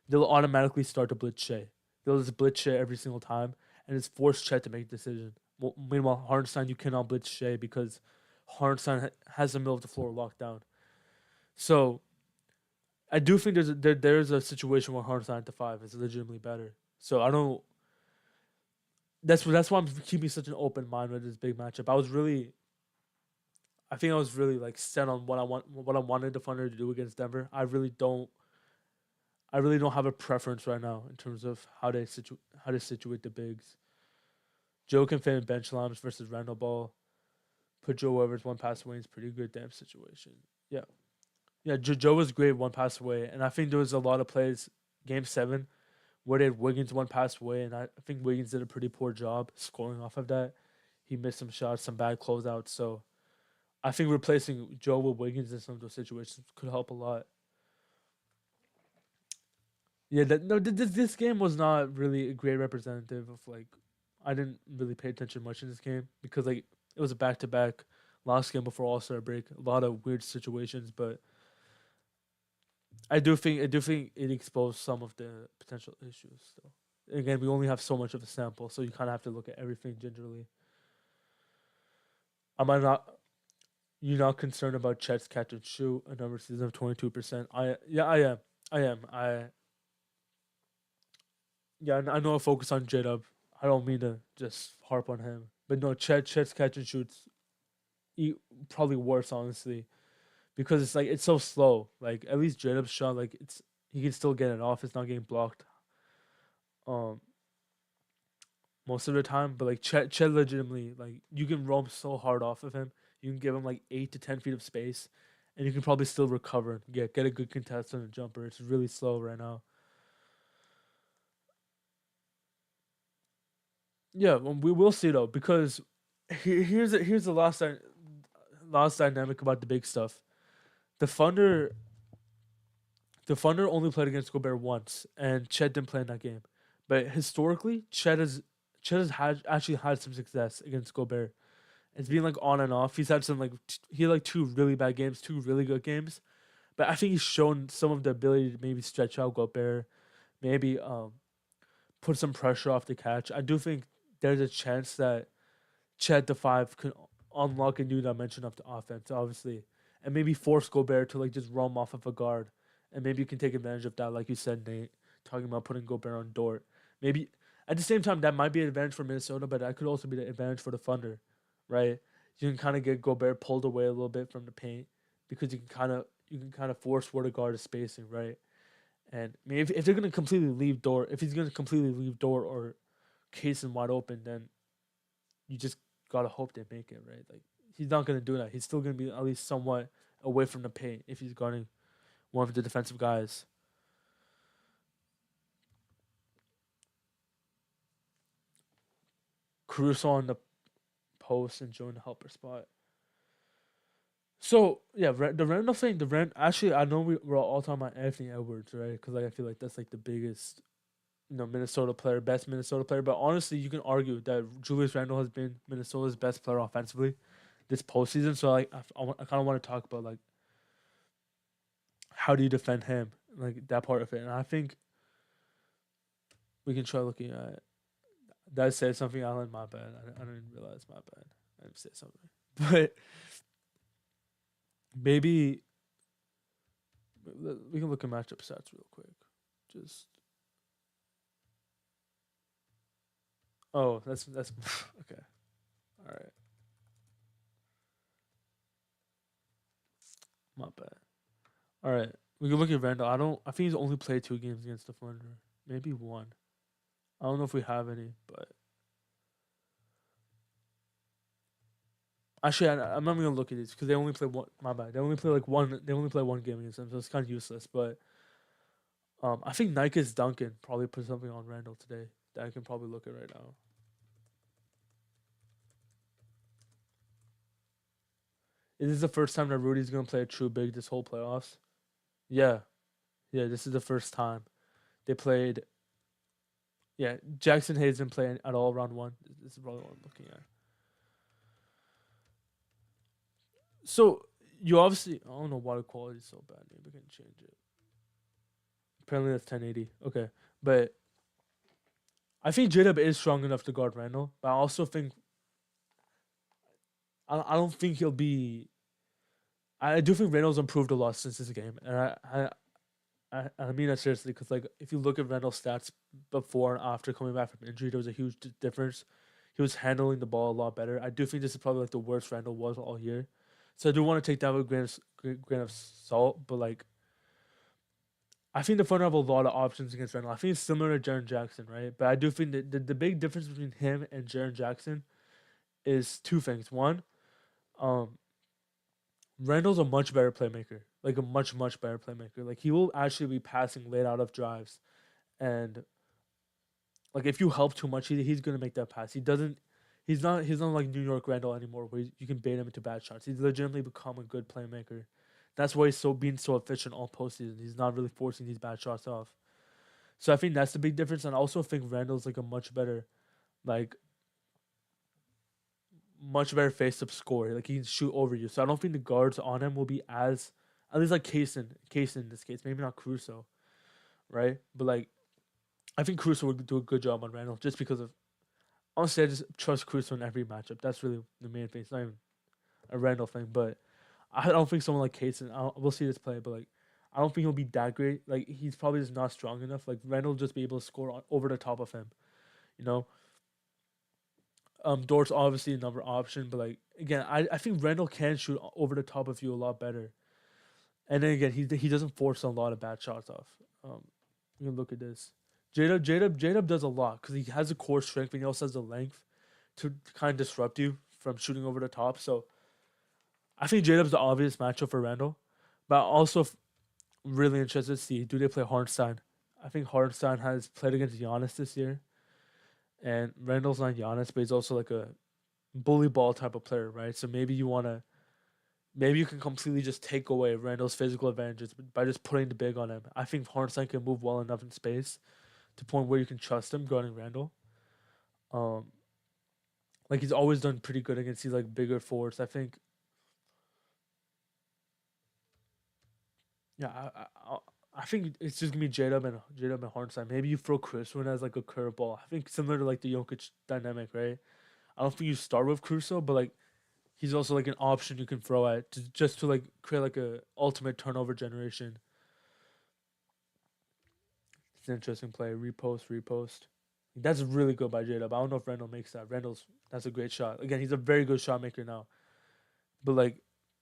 they'll automatically start to blitz Shai. They'll just blitz Shai every single time, and it's forced Chet to make a decision. Well, meanwhile, Hartenstein, you cannot blitz Shai because Hartenstein has the middle of the floor locked down. So I do think there's a situation where Hartenstein at the 5 is legitimately better. So I don't. That's why I'm keeping such an open mind with this big matchup. I think I was really like set on what I wanted the Thunder to do against Denver. I really don't have a preference right now in terms of how to situate the bigs. Joe can fit in bench lines versus Randall Ball. Put Joe Evers one pass away is pretty good damn situation. Yeah. Yeah, Joe was great one pass away. And I think there was a lot of plays, game 7, where they had Wiggins one pass away, and I think Wiggins did a pretty poor job scoring off of that. He missed some shots, some bad closeouts. So I think replacing Joe with Wiggins in some of those situations could help a lot. Yeah, this game was not really a great representative of like. I didn't really pay attention much in this game because like it was a back to back last game before All Star break. A lot of weird situations, but I do think it exposed some of the potential issues. So again, we only have so much of a sample, so you kind of have to look at everything gingerly. Am I not? You're not concerned about Chet's catch and shoot, a number season of 22%. I am. I am. I know I focus on J Dub. I don't mean to just harp on him, but no, Chet's catch and shoots probably worse honestly because it's like it's so slow. Like at least J Dub's shot, like it's he can still get it off. It's not getting blocked. Um, most of the time, but like Chet legitimately like you can roam so hard off of him. You can give him like 8 to 10 feet of space, and you can probably still recover and get a good contest on a jumper. It's really slow right now. Yeah, well, we will see though because here's the last dynamic about the big stuff. The Thunder the Thunder only played against Gobert once, and Chet didn't play in that game. But historically, Chet has actually had some success against Gobert. It's been like on and off. He's had some like he had like 2 really bad games, 2 really good games. But I think he's shown some of the ability to maybe stretch out Gobert, maybe put some pressure off the catch. I do think there's a chance that Chet the 5 can unlock a new dimension of the offense, obviously, and maybe force Gobert to like just roam off of a guard, and maybe you can take advantage of that, like you said, Nate, talking about putting Gobert on Dort. Maybe at the same time that might be an advantage for Minnesota, but that could also be the advantage for the Thunder, right? You can kind of get Gobert pulled away a little bit from the paint because you can kind of force where to guard his spacing, right? And I mean, if they're gonna completely leave Dort, if he's gonna completely leave Dort or case him wide open, then you just gotta hope they make it, right? Like he's not gonna do that. He's still gonna be at least somewhat away from the paint if he's guarding one of the defensive guys. Caruso on the post and Joe in the helper spot. So yeah, the Randall thing, the Rand actually I know we're all talking about Anthony Edwards, right? Because like I feel like that's like the biggest, Minnesota player, best Minnesota player. But honestly, you can argue that Julius Randle has been Minnesota's best player offensively this postseason. So like I kind of want to talk about like how do you defend him, like that part of it. And I think we can try looking at that. Said something, Alan. My bad. I didn't realize. My bad. I didn't say something. But maybe we can look at matchup stats real quick. Just that's okay. All right, my bad. All right, we can look at Randall. I think he's only played 2 games against the Thunder. Maybe one. I don't know if we have any, but actually, I'm not gonna look at these because they only play one. My bad. They only play like one. They only play 1 game against them, so it's kind of useless. But I think Nike's Duncan probably put something on Randall today that I can probably look at right now. Is this the first time that Rudy's gonna play a true big this whole playoffs? Yeah, yeah. This is the first time they played. Yeah, Jackson Hayes didn't play at all round one. This is probably what I'm looking at. So you obviously, I don't know why the quality is so bad. Maybe we can change it. Apparently that's 1080. Okay, but I think J-Dub is strong enough to guard Randall, but I also think I don't think he'll be. I do think Randall's improved a lot since this game, and I mean that seriously because like if you look at Randall's stats before and after coming back from injury, there was a huge difference. He was handling the ball a lot better. I do think this is probably like the worst Randall was all year, so I do want to take that with a grain of salt. But like I think the Thunder have a lot of options against Randall. I think it's similar to Jaren Jackson, right? But I do think that the big difference between him and Jaren Jackson is two things. One, um, Randall's a much better playmaker, like a much better playmaker. Like he will actually be passing late out of drives, and like if you help too much, he's gonna make that pass. He doesn't. He's not like New York Randall anymore, where you can bait him into bad shots. He's legitimately become a good playmaker. That's why he's being so efficient all postseason. He's not really forcing these bad shots off. So I think that's the big difference, and I also think Randall's like a like much better face up scorer. Like he can shoot over you. So I don't think the guards on him will be as at least like Kaysen in this case, maybe not Caruso, right? But like I think Caruso would do a good job on Randall just because of honestly I just trust Caruso in every matchup. That's really the main thing. It's not even a Randall thing, but I don't think someone like Kaysen. We'll see this play, but like I don't think he'll be that great. Like he's probably just not strong enough. Like Randall will just be able to score over the top of him. You know, Dort's obviously another option, but like again, I think Randall can shoot over the top of you a lot better. And then again, he doesn't force a lot of bad shots off. Um, you can look at this. J-Dub does a lot because he has the core strength and he also has the length to kind of disrupt you from shooting over the top. So I think J-Dub's the obvious matchup for Randall, but also really interested to see do they play Hartenstein. I think Hartenstein has played against Giannis this year, and Randall's not Giannis, but he's also like a bully ball type of player, right? So maybe you can completely just take away Randall's physical advantages by just putting the big on him. I think Hartenstein can move well enough in space to the point where you can trust him guarding Randall. Um, like he's always done pretty good against these like bigger forwards. I think, yeah, I think it's just gonna be J-Dub and Hartenstein. Maybe you throw Chris in as like a curveball. I think similar to like the Jokic dynamic, right? I don't think you start with Caruso, but like he's also like an option you can throw at just to like create like a ultimate turnover generation. It's an interesting play. Repost. That's really good by J-Dub. I don't know if Randall makes that. That's a great shot. Again, he's a very good shot maker now. But like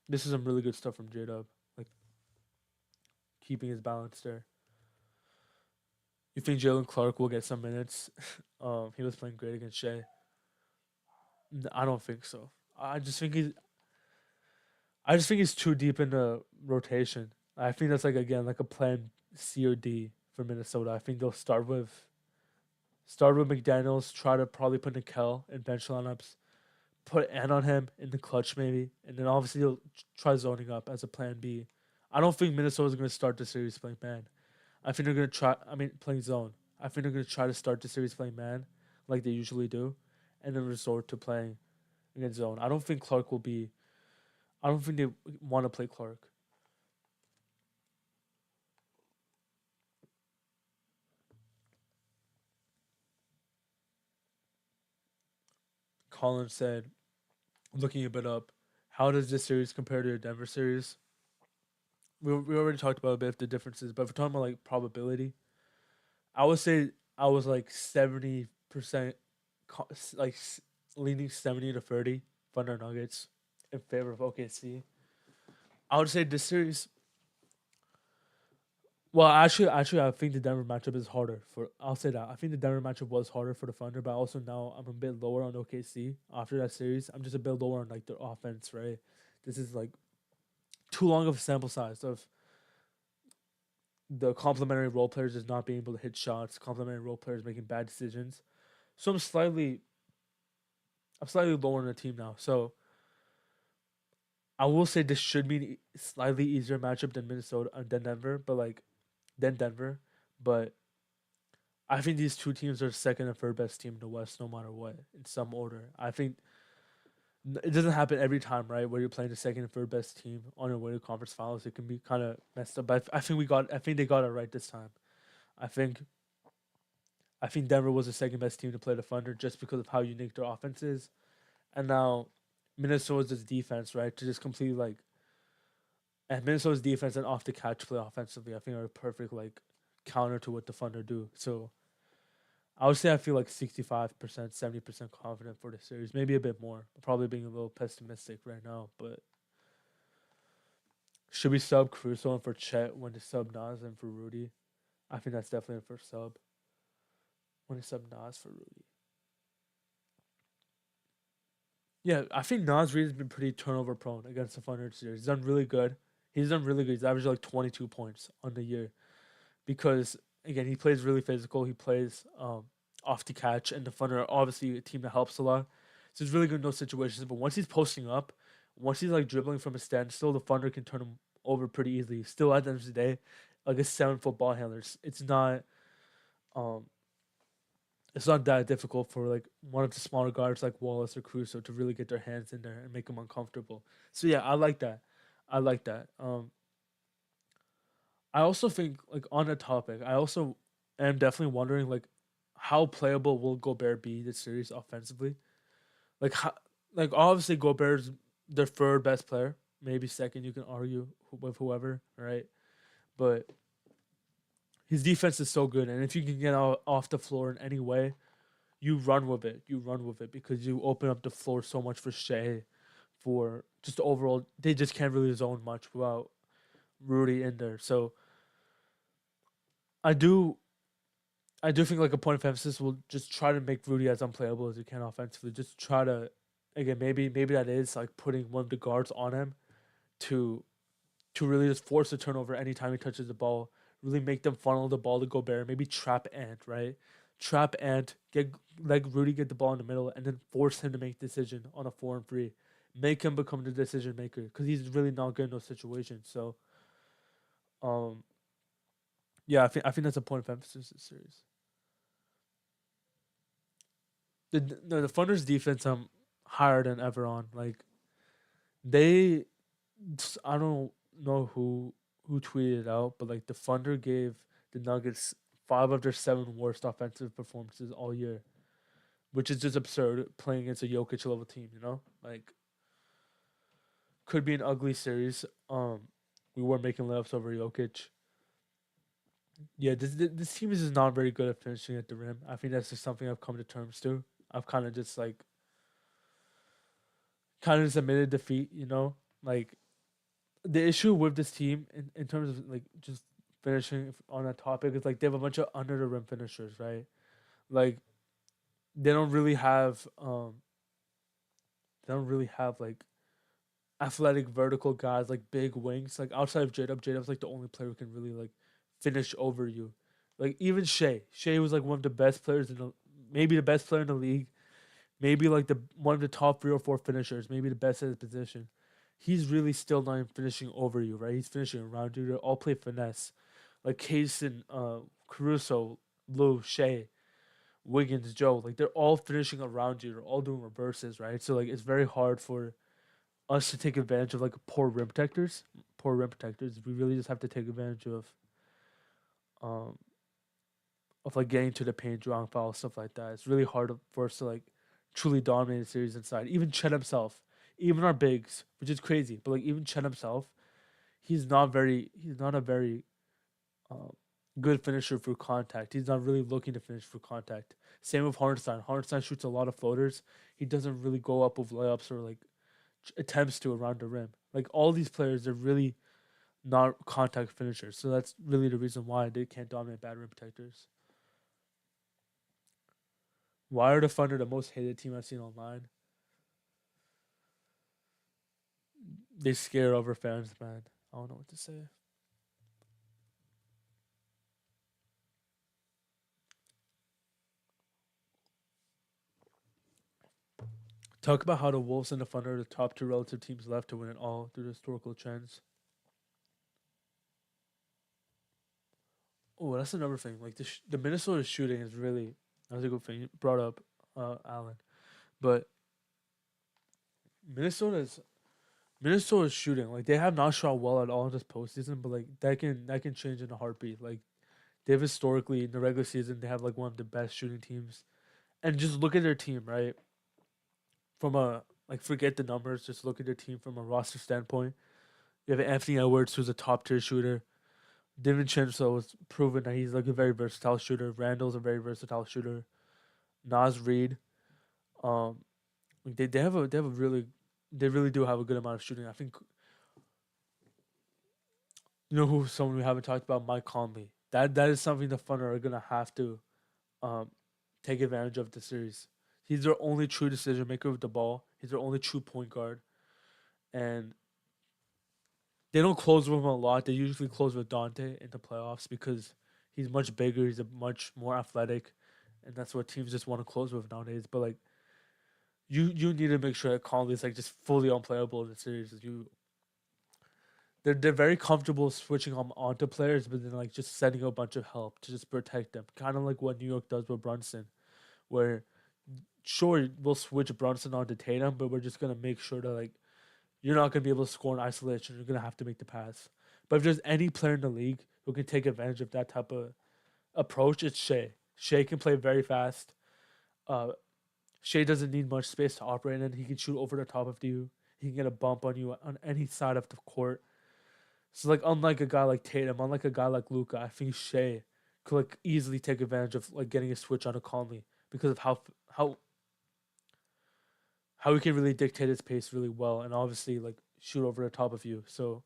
this is some really good stuff from J-Dub. Like keeping his balance there. You think Jalen Clark will get some minutes? He was playing great against Shai. I don't think so. I just think he's too deep in the rotation. I think that's like again like a plan C or D for Minnesota. I think they'll start with McDaniels, try to probably put Nickel in bench lineups, put Ant on him in the clutch maybe, and then obviously they'll try zoning up as a plan B. I don't think Minnesota's going to start the series playing man. I think they're going to try. I mean, playing zone. I think they're going to try to start the series playing man, like they usually do, and then resort to playing against zone. I don't think Clark will be. I don't think they want to play Clark. Colin said, looking a bit up, how does this series compare to your Denver series? We already talked about a bit of the differences, but if we're talking about like probability, I would say I was like 70%, like leaning 70 to 30 Thunder Nuggets in favor of OKC. I would say this series. Well, actually, I think the Denver matchup is harder for. I'll say that I think the Denver matchup was harder for the Thunder, but also now I'm a bit lower on OKC after that series. I'm just a bit lower on like their offense, right? This is like too long of a sample size of the complementary role players just not being able to hit shots, complementary role players making bad decisions. So I'm slightly lower in the team now. So I will say this should be a slightly easier matchup than Denver, but than Denver, but I think these two teams are second and third best team in the West, no matter what, in some order. I think it doesn't happen every time, right? Where you're playing the second and third best team on your way to conference finals, it can be kind of messed up. But I think I think they got it right this time. I think, I think Denver was the second best team to play the Thunder just because of how unique their offense is, and now Minnesota's defense, right, to just completely and Minnesota's defense and off the catch play offensively, I think are a perfect counter to what the Thunder do. So I would say I feel like 65%, 70% confident for the series. Maybe a bit more. Probably being a little pessimistic right now, but should we sub Caruso and for Chet when to sub Nas and for Rudy? I think that's definitely a first sub. When to sub Nas for Rudy. Yeah, I think Nas Reed's been pretty turnover prone against the Thunder series. He's done really good. He's done really good. He's averaged like 22 points on the year because again he plays really physical. He plays off the catch, and the Thunder are obviously a team that helps a lot. So he's really good in those situations. But once he's posting up, once he's like dribbling from a standstill, the Thunder can turn him over pretty easily. Still, at the end of the day, like a 7 foot ball handler, um it's not that difficult for like one of the smaller guards like Wallace or Crusoe to really get their hands in there and make them uncomfortable. So yeah, I like that. I like that. I also think like on the topic, I also am definitely wondering like how playable will Gobert be this series offensively? Like how, like obviously Gobert's their third best player, maybe second. You can argue with whoever, right? But his defense is so good, and if you can get out off the floor in any way, you run with it. You run with it because you open up the floor so much for Shai, for just overall. They just can't really zone much without Rudy in there. So I do I do think like a point of emphasis will just try to make Rudy as unplayable as you can offensively. Just try to again maybe that is like putting one of the guards on him to really just force a turnover anytime he touches the ball. Really make them funnel the ball to Gobert. Maybe trap Ant, right? Trap Ant, get like Rudy get the ball in the middle, and then force him to make decision on a 4 and 3. Make him become the decision maker because he's really not good in those situations. So, um, yeah, I think that's a point of emphasis this series. The Thunder's defense I'm higher than ever on. Like they, I don't know who tweeted it out, but like the Thunder gave the Nuggets 5 of their 7 worst offensive performances all year, which is just absurd playing against a Jokic level team. Like could be an ugly series. We were making layups over Jokic. Yeah, this team is just not very good at finishing at the rim. I think that's just something I've come to terms to. I've kind of just admitted defeat. Like the issue with this team in terms of like just finishing on that topic is like they have a bunch of under the rim finishers, right? Like they don't really have like athletic vertical guys like big wings. Like outside of J-Dub's like the only player who can really like finish over you. Like even Shea was like one of the best players maybe the best player in the league, maybe like the one of the top 3 or 4 finishers, maybe the best at his position. He's really still not even finishing over you, right? He's finishing around you. They all play finesse. Like Kaysen, Caruso, Lou, Shea, Wiggins, Joe, like they're all finishing around you. They're all doing reverses, right? So like it's very hard for us to take advantage of like poor rim protectors. Poor rim protectors. We really just have to take advantage um of like getting to the paint, drawing fouls, stuff like that. It's really hard for us to like truly dominate the series inside. Even Chet himself, even our bigs, which is crazy, but like even Chet himself, he's not a very um, good finisher through contact. He's not really looking to finish through contact. Same with Hartenstein. Hartenstein shoots a lot of floaters. He doesn't really go up with layups or like attempts to around the rim. Like all these players, they're really not contact finishers. So that's really the reason why they can't dominate bad rim protectors. Why are the Thunder the most hated team I've seen online? They scare over fans, man. I don't know what to say. Talk about how the Wolves and the Thunder are the top two relative teams left to win it all through the historical trends. Oh, that's another thing. Like the Minnesota shooting is really that's a good thing you brought up, Allen. But Minnesota's Minnesota's shooting like they have not shot well at all in this postseason, but like that can change in a heartbeat. Like they've historically in the regular season they have like one of the best shooting teams, and just look at their team right from a like forget the numbers, just look at their team from a roster standpoint. You have Anthony Edwards, who's a top tier shooter. DiVincenzo has proven that he's like a very versatile shooter. Randall's a very versatile shooter. Nas Reed, um, they have a really they really do have a good amount of shooting. I think you know who someone we haven't talked about, Mike Conley. That is something the Thunder are gonna have to um take advantage of the series. He's their only true decision maker with the ball. He's their only true point guard, and they don't close with him a lot. They usually close with Dante in the playoffs because he's much bigger. He's a much more athletic, and that's what teams just want to close with nowadays. But like you need to make sure that Conley is like just fully unplayable in the series. They're very comfortable switching them onto players, but then like just sending a bunch of help to just protect them, kind of like what New York does with Brunson, where sure we'll switch Brunson onto Tatum, but we're just gonna make sure that like you're not gonna be able to score in isolation. You're gonna have to make the pass. But if there's any player in the league who can take advantage of that type of approach, it's Shai. Shai can play very fast. Uh, Shai doesn't need much space to operate in. He can shoot over the top of you. He can get a bump on you on any side of the court. So like unlike a guy like Tatum, unlike a guy like Luca, I think Shai could like easily take advantage of like getting a switch on a Conley because of how how he can really dictate his pace really well and obviously like shoot over the top of you. So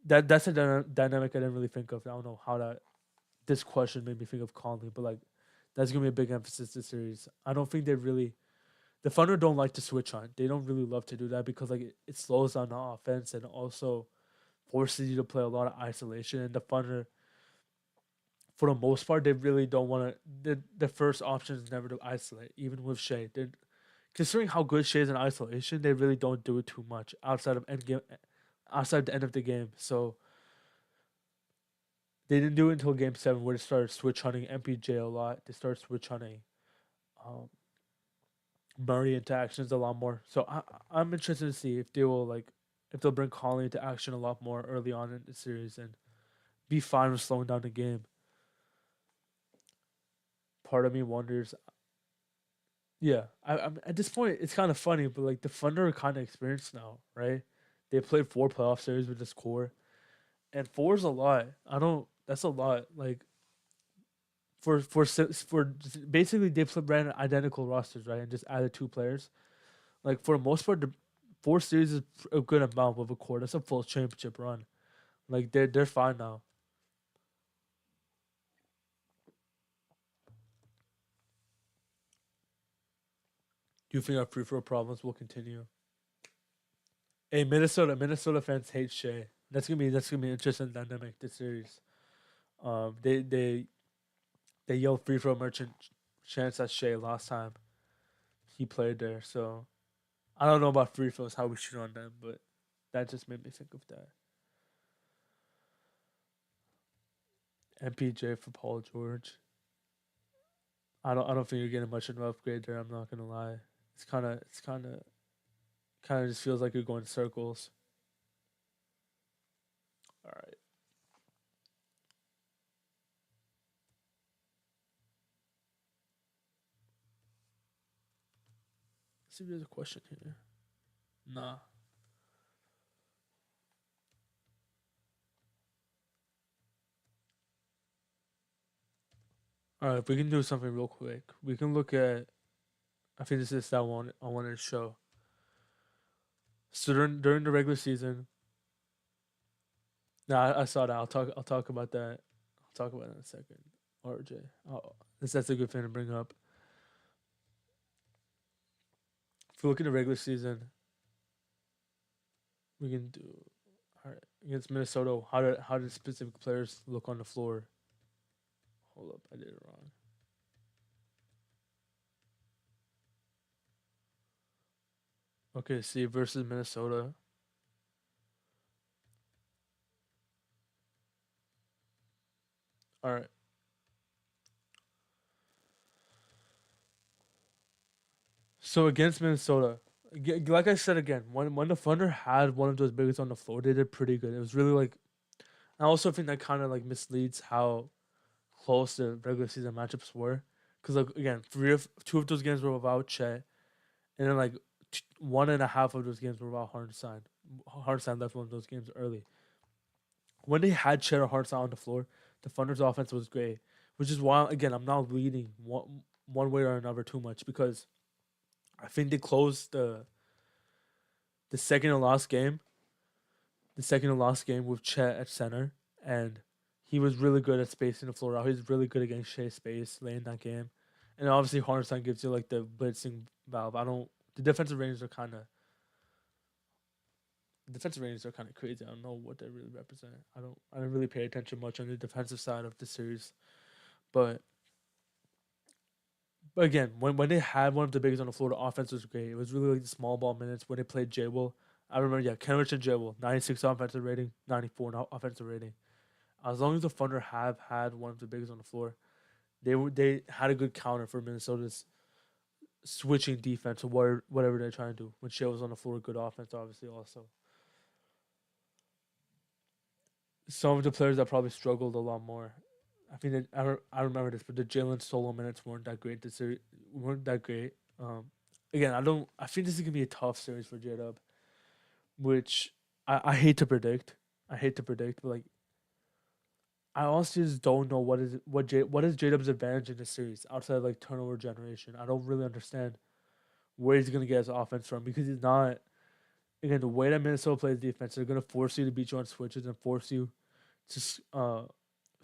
that's a dynamic I didn't really think of. I don't know how that this question made me think of Conley, but like that's gonna be a big emphasis this series. I don't think they really the Thunder don't like to switch on. They don't really love to do that because like it slows down the offense and also forces you to play a lot of isolation. And the Thunder, for the most part, they really don't want to. The first option is never to isolate, even with Shai. They're considering how good Shai is in isolation, they really don't do it too much outside of end game, outside the end of the game. So they didn't do it until Game 7, where they started switch hunting MPJ a lot. They started switch hunting um, Murray into actions a lot more. So I'm interested to see if they will like if they'll bring Conley into action a lot more early on in the series and be fine with slowing down the game. Part of me wonders. Yeah, I'm at this point. It's kind of funny, but like the Thunder are kind of experienced now, right? They played 4 playoff series with this core, and 4 is a lot. I don't. That's a lot. Like for basically they ran identical rosters, right, and just added 2 players. Like for the most part, the 4 series is a good amount of a core. That's a full championship run. Like they're fine now. Do you think our free throw problems will continue? Hey, Minnesota fans hate Shea. That's gonna be an interesting dynamic this series. Um, they they they yelled free throw merchant chance at Shea last time he played there. So I don't know about free throws how we shoot on them, but that just made me think of that. MPJ for Paul George. I don't think you're getting much of an upgrade there. I'm not gonna lie. It's kind of just feels like you're going circles. All right. Let's see if there's a question here. Nah. All right. If we can do something real quick, we can look at. I think this is that one I wanted to show. So during the regular season, nah, I saw that. I'll talk about that. I'll talk about that in a second. RJ. Oh, that's a good thing to bring up. If we look at the regular season, we can do all right against Minnesota. How did specific players look on the floor? Hold up, I did it wrong. OKC versus Minnesota. All right. So against Minnesota, like I said again, when the Thunder had one of those biggest on the floor, they did pretty good. It was really like I also think that kind of like misleads how close the regular season matchups were, because like again, two of those games were without Chet, and then like one and a half of those games were without Hartenstein. Hartenstein left one of those games early. When they had Chet or Hartenstein on the floor, the Thunder's offense was great, which is why again I'm not leaning one way or another too much because I think they closed the second and last game, the second and last game with Chet at center, and he was really good at spacing the floor out. He was really good against Shea space late in that game, and obviously Hartenstein gives you like the blitzing valve. I don't. The defensive ratings are kind of defensive ratings are kind of crazy. I don't know what they really represent. I don't really pay attention much on the defensive side of the series, but. But again, when they had one of the biggest on the floor, the offense was great. It was really like the small ball minutes when they played J Will. I remember, yeah, Kenrich and J Will, 96 offensive rating, 94 offensive rating. As long as the Thunder have had one of the biggest on the floor, they had a good counter for Minnesota's switching defense or whatever they're trying to do. When Shea was on the floor, good offense, obviously, also. Some of the players that probably struggled a lot more. I think that I remember this, but the Jalen solo minutes weren't that great. This series weren't that great. Again, I don't. I think this is gonna be a tough series for J Dub, which I hate to predict. I hate to predict, but like I honestly just don't know what is J Dub's advantage in this series outside of like turnover generation. I don't really understand where he's gonna get his offense from because he's not. Again, the way that Minnesota plays defense, they're gonna force you to beat you on switches and force you to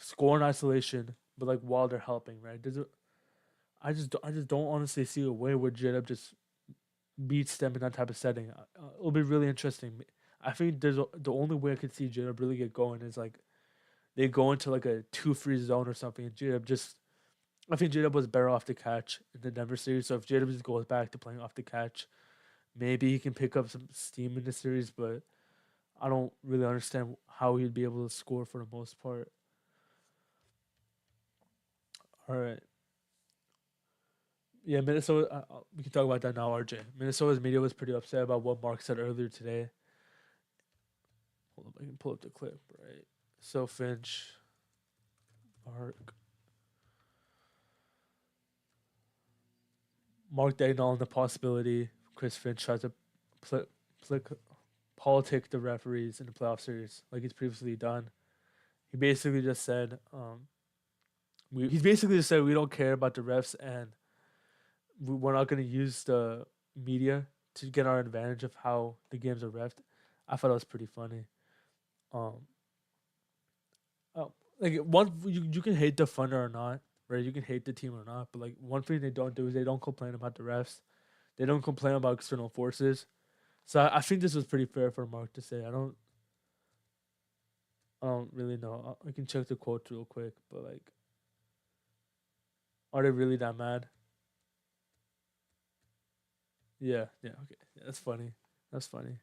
score in isolation, but like while they're helping, right? I just don't honestly see a way where J Dub just beats them in that type of setting. It'll be really interesting. I think the only way I could see J Dub really get going is like they go into like a 2-3 zone or something. And J Dub just I think J Dub was better off the catch in the Denver series. So if J Dub just goes back to playing off the catch, maybe he can pick up some steam in the series. But I don't really understand how he'd be able to score for the most part. All right. Yeah, Minnesota. We can talk about that now, RJ. Minnesota's media was pretty upset about what Mark said earlier today. Hold up, I can pull up the clip, right? So Finch, Mark Dagnall on the possibility Chris Finch tries to pl- pl- politic the referees in the playoff series like he's previously done. He basically just said, he's basically just said we don't care about the refs and we're not going to use the media to get our advantage of how the games are refed. I thought that was pretty funny. Um, like one you can hate the Thunder or not, right? You can hate the team or not, but like one thing they don't do is they don't complain about the refs. They don't complain about external forces. So I think this was pretty fair for Mark to say. I don't really know. I can check the quote real quick, but like, are they really that mad? Yeah, yeah, okay, yeah, that's funny. That's funny.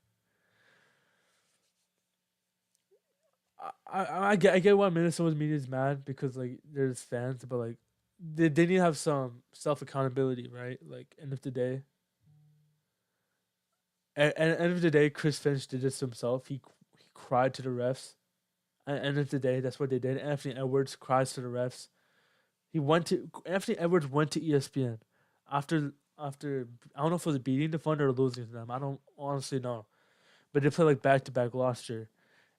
I get why Minnesota's media is mad because like there's fans, but like they need to have some self accountability, right? Like end of the day, and end of the day, Chris Finch did this himself. He cried to the refs. At end of the day, that's what they did. Anthony Edwards cries to the refs. Anthony Edwards went to ESPN after I don't know if it was beating the Thunder or losing to them. I don't honestly know, but they played like back to back last year,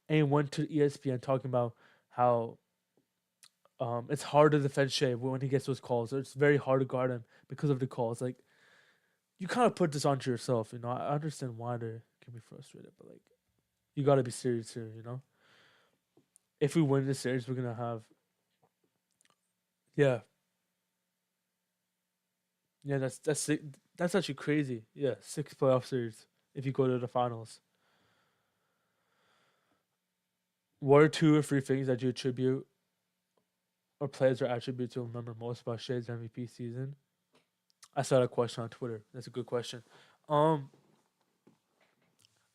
and he went to ESPN talking about how it's hard to defend Shea when he gets those calls. It's very hard to guard him because of the calls. Like you kind of put this onto yourself, you know. I understand why they can be frustrated, but like you got to be serious here, you know. If we win this series, we're gonna have yeah, yeah. That's actually crazy. Yeah, 6 playoff series if you go to the finals. What are 2 or 3 things that you attribute or players or attributes you'll remember most about Shea's MVP season? I saw that question on Twitter. That's a good question. Um,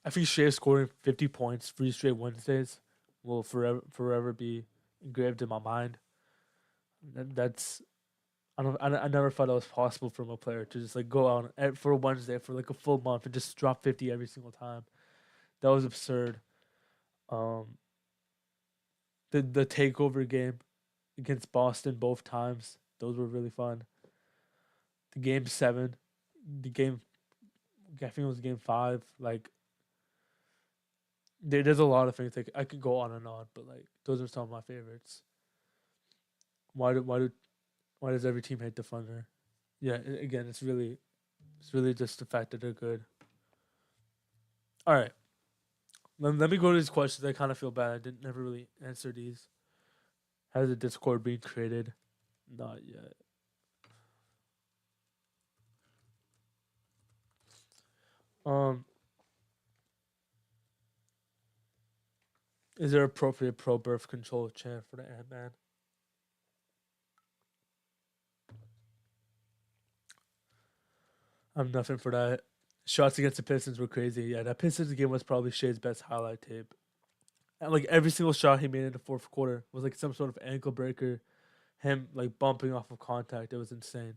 I think Shai scoring 50 points 3 straight Wednesdays will forever be engraved in my mind. That's I never thought that was possible from a player to just like go out for a Wednesday for like a full month and just drop 50 every single time. That was absurd. Um, the takeover game against Boston both times, those were really fun. The game 7, the game I think it was game 5. Like there's a lot of things like I could go on and on, but like those are some of my favorites. Why do why do why does every team hate the Thunder? Yeah, again, it's really just the fact that they're good. All right, let me go to these questions. I kind of feel bad. I didn't never really answer these. Has a Discord been created? Not yet. Um, is there appropriate pro birth control chant for the Ant Man? I'm nothing for that. Shots against the Pistons were crazy. Yeah, that Pistons game was probably Shay's best highlight tape. And like every single shot he made in the fourth quarter was like some sort of ankle breaker. Him like bumping off of contact. It was insane.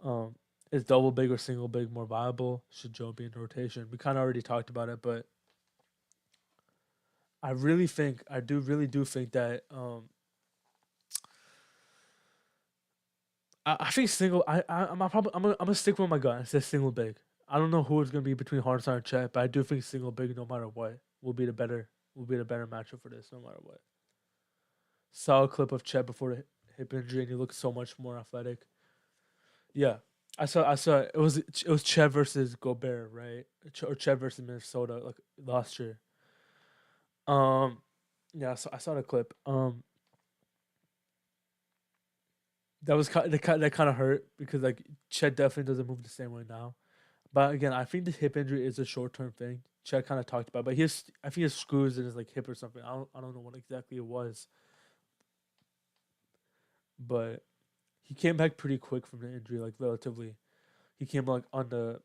Um, is double big or single big more viable? Should Joe be in the rotation? We kind of already talked about it, but I do really do think that I think single. I'm gonna stick with my gun. It says single big. I don't know who it's gonna be between Hartenstein and Chet, but I do think single big, no matter what, will be the better matchup for this, no matter what. Saw a clip of Chet before the hip injury, and he looked so much more athletic. Yeah, I saw it was Chet versus Gobert, right? Or Chet versus Minnesota, like last year. Um, yeah, I saw the clip. That was that kind of hurt because like Chet definitely doesn't move the same way now. But again, I think the hip injury is a short term thing. Chet kind of talked about, but I think he has screws in his like hip or something. I don't know what exactly it was, but he came back pretty quick from the injury, like relatively. He came like on the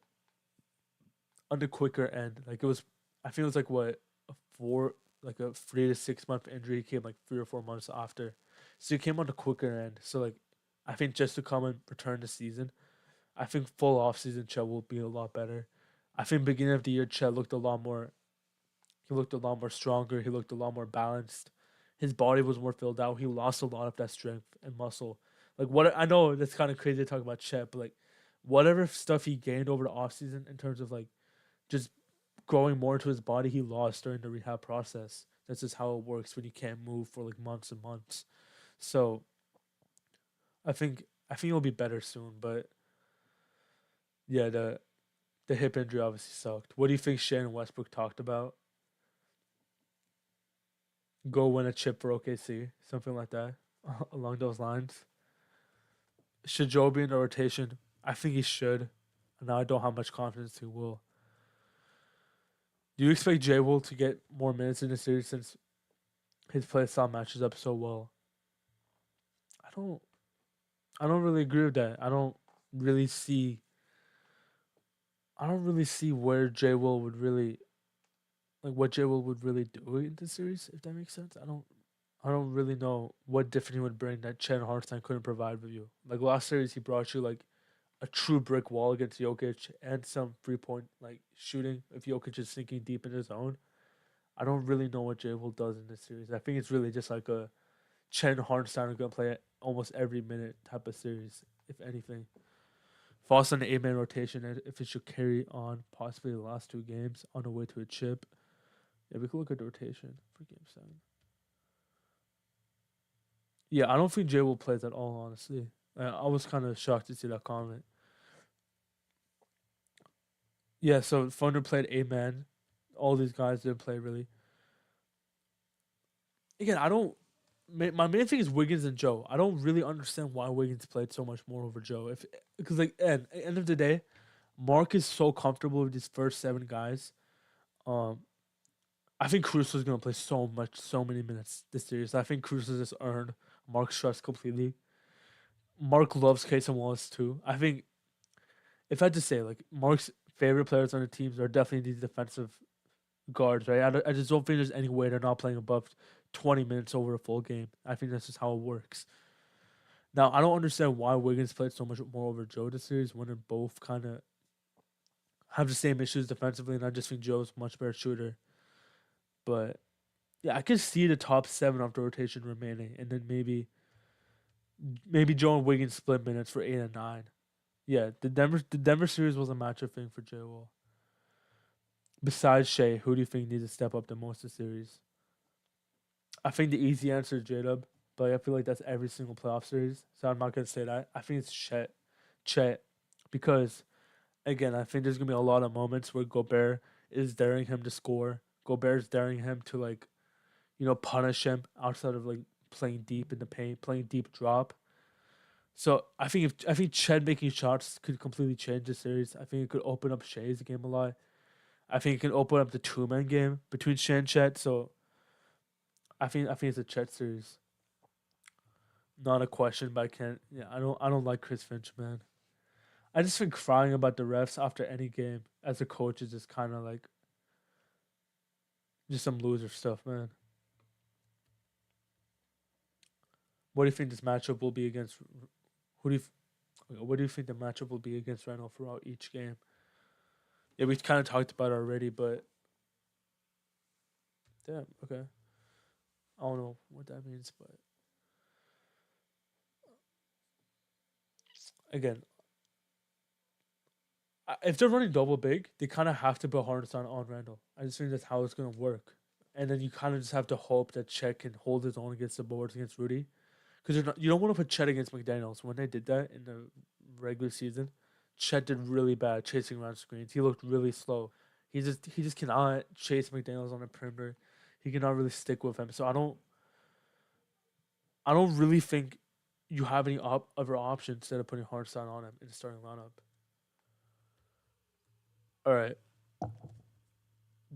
quicker end. Like it was, I think it was like what a four, like a 3 to 6 month injury. He came like 3 or 4 months after, so he came on the quicker end. So like, I think just to come and return the season, I think full off season Chet will be a lot better. I think beginning of the year Chet looked a lot more. He looked a lot more stronger. He looked a lot more balanced. His body was more filled out. He lost a lot of that strength and muscle. Like what I know that's kind of crazy to talk about Chet, but like whatever stuff he gained over the offseason in terms of like just growing more into his body, he lost during the rehab process. That's just how it works when you can't move for like months and months. So I think he'll be better soon. But yeah, the hip injury obviously sucked. What do you think Shannon Westbrook talked about? Go win a chip for OKC, something like that, along those lines. Should Joe be in the rotation? I think he should. Now I don't have much confidence he will. Do you expect Jay Will to get more minutes in the series since his play style matches up so well? I don't. I don't really agree with that. Really see. I don't really see where Jay Will would really like what Jay Will would really do in this series. If that makes sense. I don't really know what different he would bring that Chen Hartenstein couldn't provide with you. Like last series, he brought you like a true brick wall against Jokic and some 3 point like shooting if Jokic is sinking deep in his zone. I don't really know what J Will does in this series. I think it's really just like a Chen Hartenstein are gonna play almost every minute type of series, if anything. Falls on the 8 man rotation if it should carry on possibly the last 2 games on the way to a chip. Yeah, we could look at the rotation for game 7. Yeah, I don't think Jay will plays at all, honestly. I was kind of shocked to see that comment. Yeah, so Thunder played 8 man. All these guys didn't play really. Again, I don't. My main thing is Wiggins and Joe. I don't really understand why Wiggins played so much more over Joe. If because like at the end of the day, Mark is so comfortable with these first 7 guys. Um, I think Cruz is gonna play so many minutes this series. I think Cruz has just earned Mark's trust completely. Mark loves Casey Wallace too. I think if I had to say like Mark's favorite players on the teams are definitely these defensive guards, right? I just don't think there's any way they're not playing above 20 minutes over a full game. I think that's just how it works. Now, I don't understand why Wiggins played so much more over Joe this series when they're both kind of have the same issues defensively, and I just think Joe's much better shooter. But yeah, I can see the top seven of the rotation remaining, and then maybe Joe and Wiggins split minutes for 8 and 9. Yeah, the Denver series was a matchup thing for J Wall. Besides Shea, who do you think needs to step up the most this series? I think the easy answer is J-Dub, but I feel like that's every single playoff series, so I'm not gonna say that. I think it's Chet, because again, I think there's gonna be a lot of moments where Gobert is daring him to score. Gobert is daring him to punish him outside of like playing deep in the paint, playing deep drop. So I think Chet making shots could completely change the series. I think it could open up Shea's game a lot. I think it can open up the 2-man game between Shea and Chet. So I think it's a Chet series, not a question. But I can't. Yeah, I don't like Chris Finch, man. I just think crying about the refs after any game as a coach is just kind of like just some loser stuff, man. What do you think this matchup will be against? Who do you? What do you think the matchup will be against Randall throughout each game? Yeah, we kind of talked about it already, but damn, okay. I don't know what that means, but again, if they're running double big, they kind of have to put Harness on Randall. I just think that's how it's gonna work, and then you kind of just have to hope that Chet can hold his own against the boards against Rudy, because you don't want to put Chet against McDaniel's. When they did that in the regular season, Chet did really bad chasing around screens. He looked really slow. He just cannot chase McDaniel's on the perimeter. He cannot really stick with him. So I don't really think you have any other options instead of putting Hartenstein on him in the starting lineup. All right.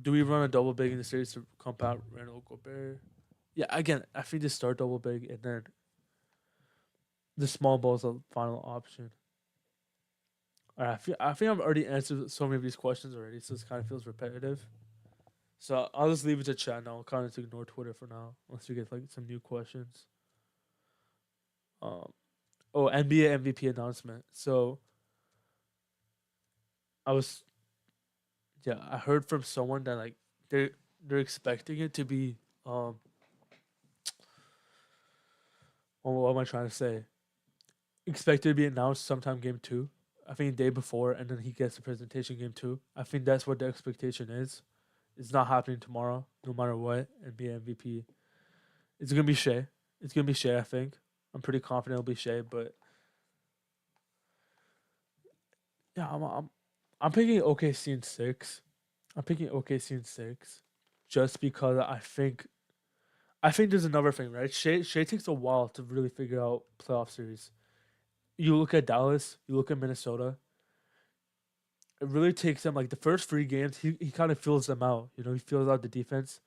Do we run a double big in the series to compound Randall Gobert? Yeah, again, I think just start double big and then the small ball is the final option. All right, I think I've already answered so many of these questions already, so this kind of feels repetitive. So I'll just leave it to chat now. I'll kind of ignore Twitter for now, unless we get like some new questions. Um, oh, NBA MVP announcement. So I was, yeah, I heard from someone that like they're expecting it to be what am I trying to say? Expected to be announced sometime game two. I think day before, and then he gets the presentation game two. I think that's what the expectation is. It's not happening tomorrow, no matter what. NBA MVP. It's gonna be Shea. It's gonna be Shea. I think. I'm pretty confident it'll be Shea, but yeah, I'm picking OKC in six. I'm picking OKC in six, just because I think there's another thing, right? Shea takes a while to really figure out playoff series. You look at Dallas, you look at Minnesota. It really takes him like the first three games. He kind of fills them out. He fills out the defense.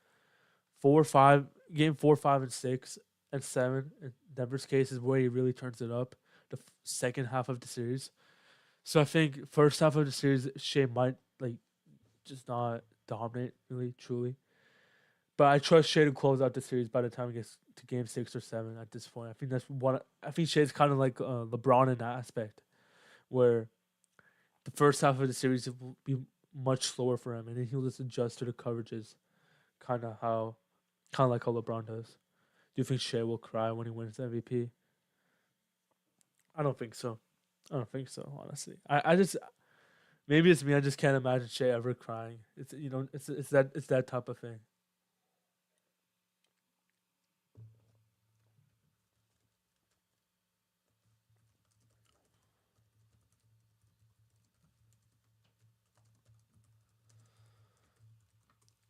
4, 5, game 4, 5, and 6 and 7. In Denver's case is where he really turns it up. The second half of the series. So I think first half of the series, Shea might like just not dominate really truly. But I trust Shea to close out the series by the time it gets to game 6 or 7. At this point, I think that's one. I think Shea's kind of like LeBron in that aspect, where the first half of the series will be much slower for him, and then he'll just adjust to the coverages, kind of how, kind of like how LeBron does. Do you think Shea will cry when he wins MVP? I don't think so. I don't think so. Honestly, I just maybe it's me. I just can't imagine Shea ever crying. It's that type of thing.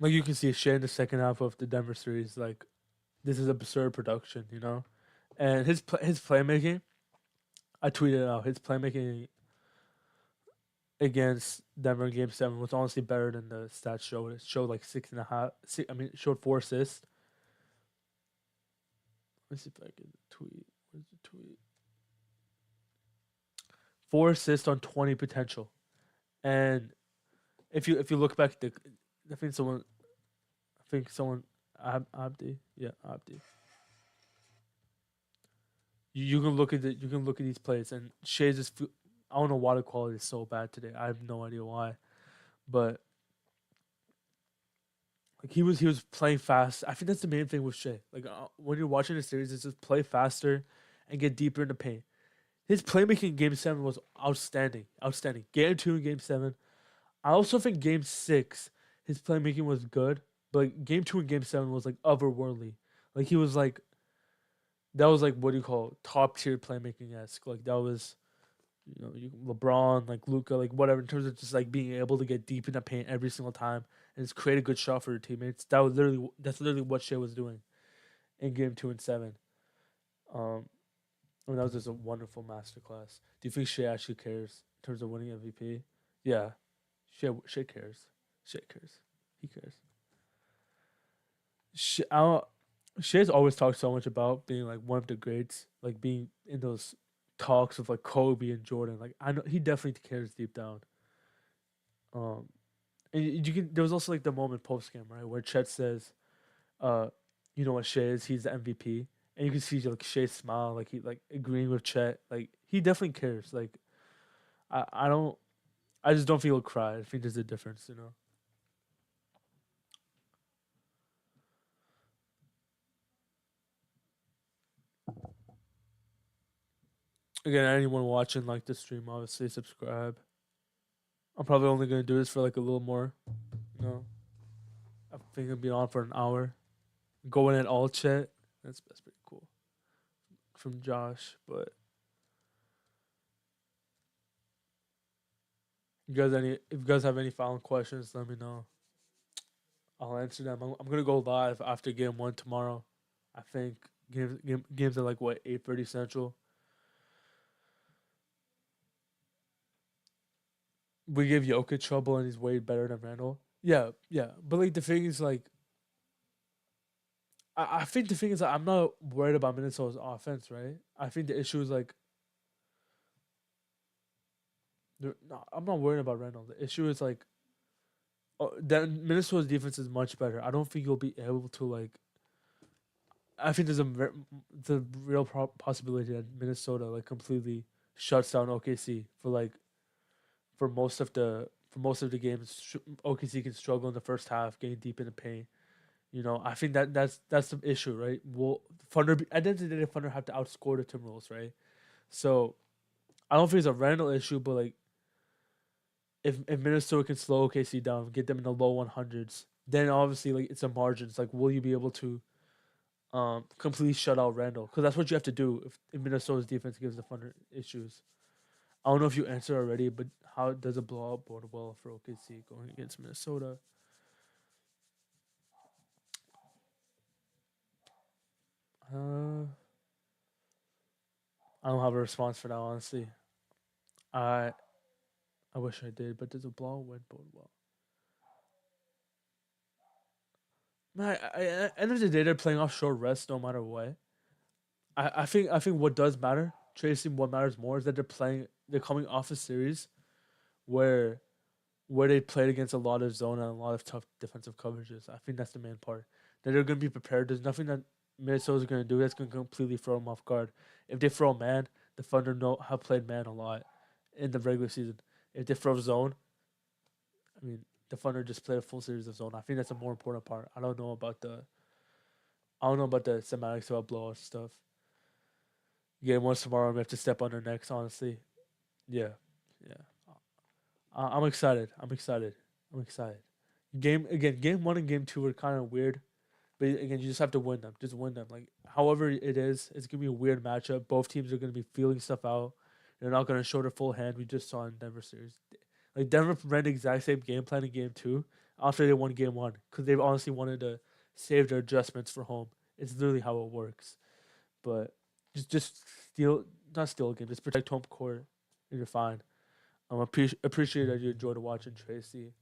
Like you can see Shea in the second half of the Denver series. Like this is absurd production. And his playmaking. I tweeted out his playmaking against Denver in Game 7 was honestly better than the stats showed. It showed like 6.5. It showed 4 assists. Let me see if I can tweet. Where's the tweet? 4 assists on 20 potential. And if you look back, I think someone think someone Abdi. Yeah, Abdi. You can look at you can look at these plays and Shay's just I don't know why the quality is so bad today. I have no idea why, but like he was playing fast. I think that's the main thing with Shay. Like when you're watching the series, it's just play faster and get deeper in the paint. His playmaking in Game 7 was outstanding, outstanding. Game 2 and Game 7. I also think Game 6, his playmaking was good, but like, Game 2 and Game 7 was like otherworldly. Like he was like that was like what do you call top tier playmaking esque. Like that was LeBron, like Luca, like whatever in terms of just like being able to get deep in the paint every single time and just create a good shot for your teammates. That's literally what Shea was doing in Game 2 and 7. Um, I mean, that was just a wonderful masterclass. Do you think Shea actually cares in terms of winning MVP? Yeah, Shea cares. Shea cares. He cares. Shea, Shea's always talked so much about being like one of the greats, like being in those talks of like Kobe and Jordan. Like I know he definitely cares deep down. Um, and you can. There was also like the moment post game, right, where Chet says, "Uh, you know what Shea is? He's the MVP." And you can see like Shea smile, like he like agreeing with Chet. Like he definitely cares. Like I don't. I just don't feel he'll cry. I think there's a difference. Again, anyone watching like the stream, obviously subscribe. I'm probably only gonna do this for like a little more. You know, I think I'll be on for an hour. Going at all Chet. That's pretty cool from Josh. But if you guys have any final questions, let me know. I'll answer them. I'm gonna go live after game 1 tomorrow. I think games are like what 8:30 Central. We give Jokic trouble and he's way better than Randall. Yeah, yeah. But like the thing is like I think the thing is like, I'm not worried about Minnesota's offense, right? I think the issue is like no, I'm not worried about Randall. The issue is like that Minnesota's defense is much better. I don't think you'll be able to like. I think there's the real possibility that Minnesota like completely shuts down OKC for like for most of the games. OKC can struggle in the first half, getting deep in the paint. I think that's the issue, right? Well, Thunder at the end of the day, the Thunder have to outscore the Timberwolves, right? So I don't think it's a Randall issue, but like if Minnesota can slow OKC down, get them in the low 100s, then obviously like it's a margin. It's like will you be able to completely shut out Randall? Because that's what you have to do if Minnesota's defense gives the Thunder issues. I don't know if you answered already, but how does a blowout bode well for OKC going against Minnesota? Uh, I don't have a response for that, honestly. I I wish I did, but does a blowout win bode well? Man, end of the day, they're playing off short rest no matter what. I think what does matter, Tracy, what matters more is that they're coming off a series where they played against a lot of zone and a lot of tough defensive coverages. I think that's the main part. That they're going to be prepared. There's nothing that Minnesota's going to do that's going to completely throw them off guard. If they throw man, the Thunder have played man a lot in the regular season. If they throw zone, I mean, the Thunder just played a full series of zone. I think that's a more important part. I don't know about the semantics about blowout stuff. Game 1 tomorrow, we have to step on their necks. Honestly, yeah, yeah. I'm excited. I'm excited. I'm excited. Game 1 and game 2 were kind of weird, but again, you just have to win them. Just win them. Like however it is, it's gonna be a weird matchup. Both teams are gonna be feeling stuff out. They're not gonna show their full hand. We just saw in Denver series. Like Denver ran the exact same game plan in game 2 after they won game 1 because they honestly wanted to save their adjustments for home. It's literally how it works. But just steal, not steal a game. Just protect home court, and you're fine. Appreciate that you enjoyed watching Tracy.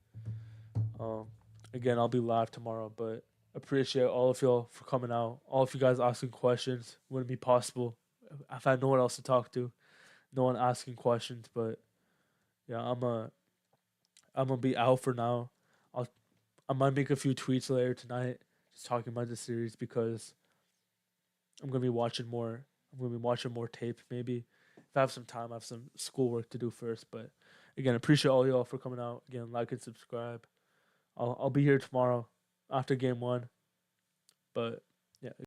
Um, Again, I'll be live tomorrow, but appreciate all of y'all for coming out. All of you guys asking questions wouldn't be possible if I had no one else to talk to. No one asking questions, but yeah, I'm gonna be out for now. I'll I might make a few tweets later tonight, just talking about the series because I'm gonna be watching more. I'm gonna be watching more tape. Maybe if I have some time, I have some schoolwork to do first. But again, appreciate all y'all for coming out. Again, like and subscribe. I'll be here tomorrow after game one. But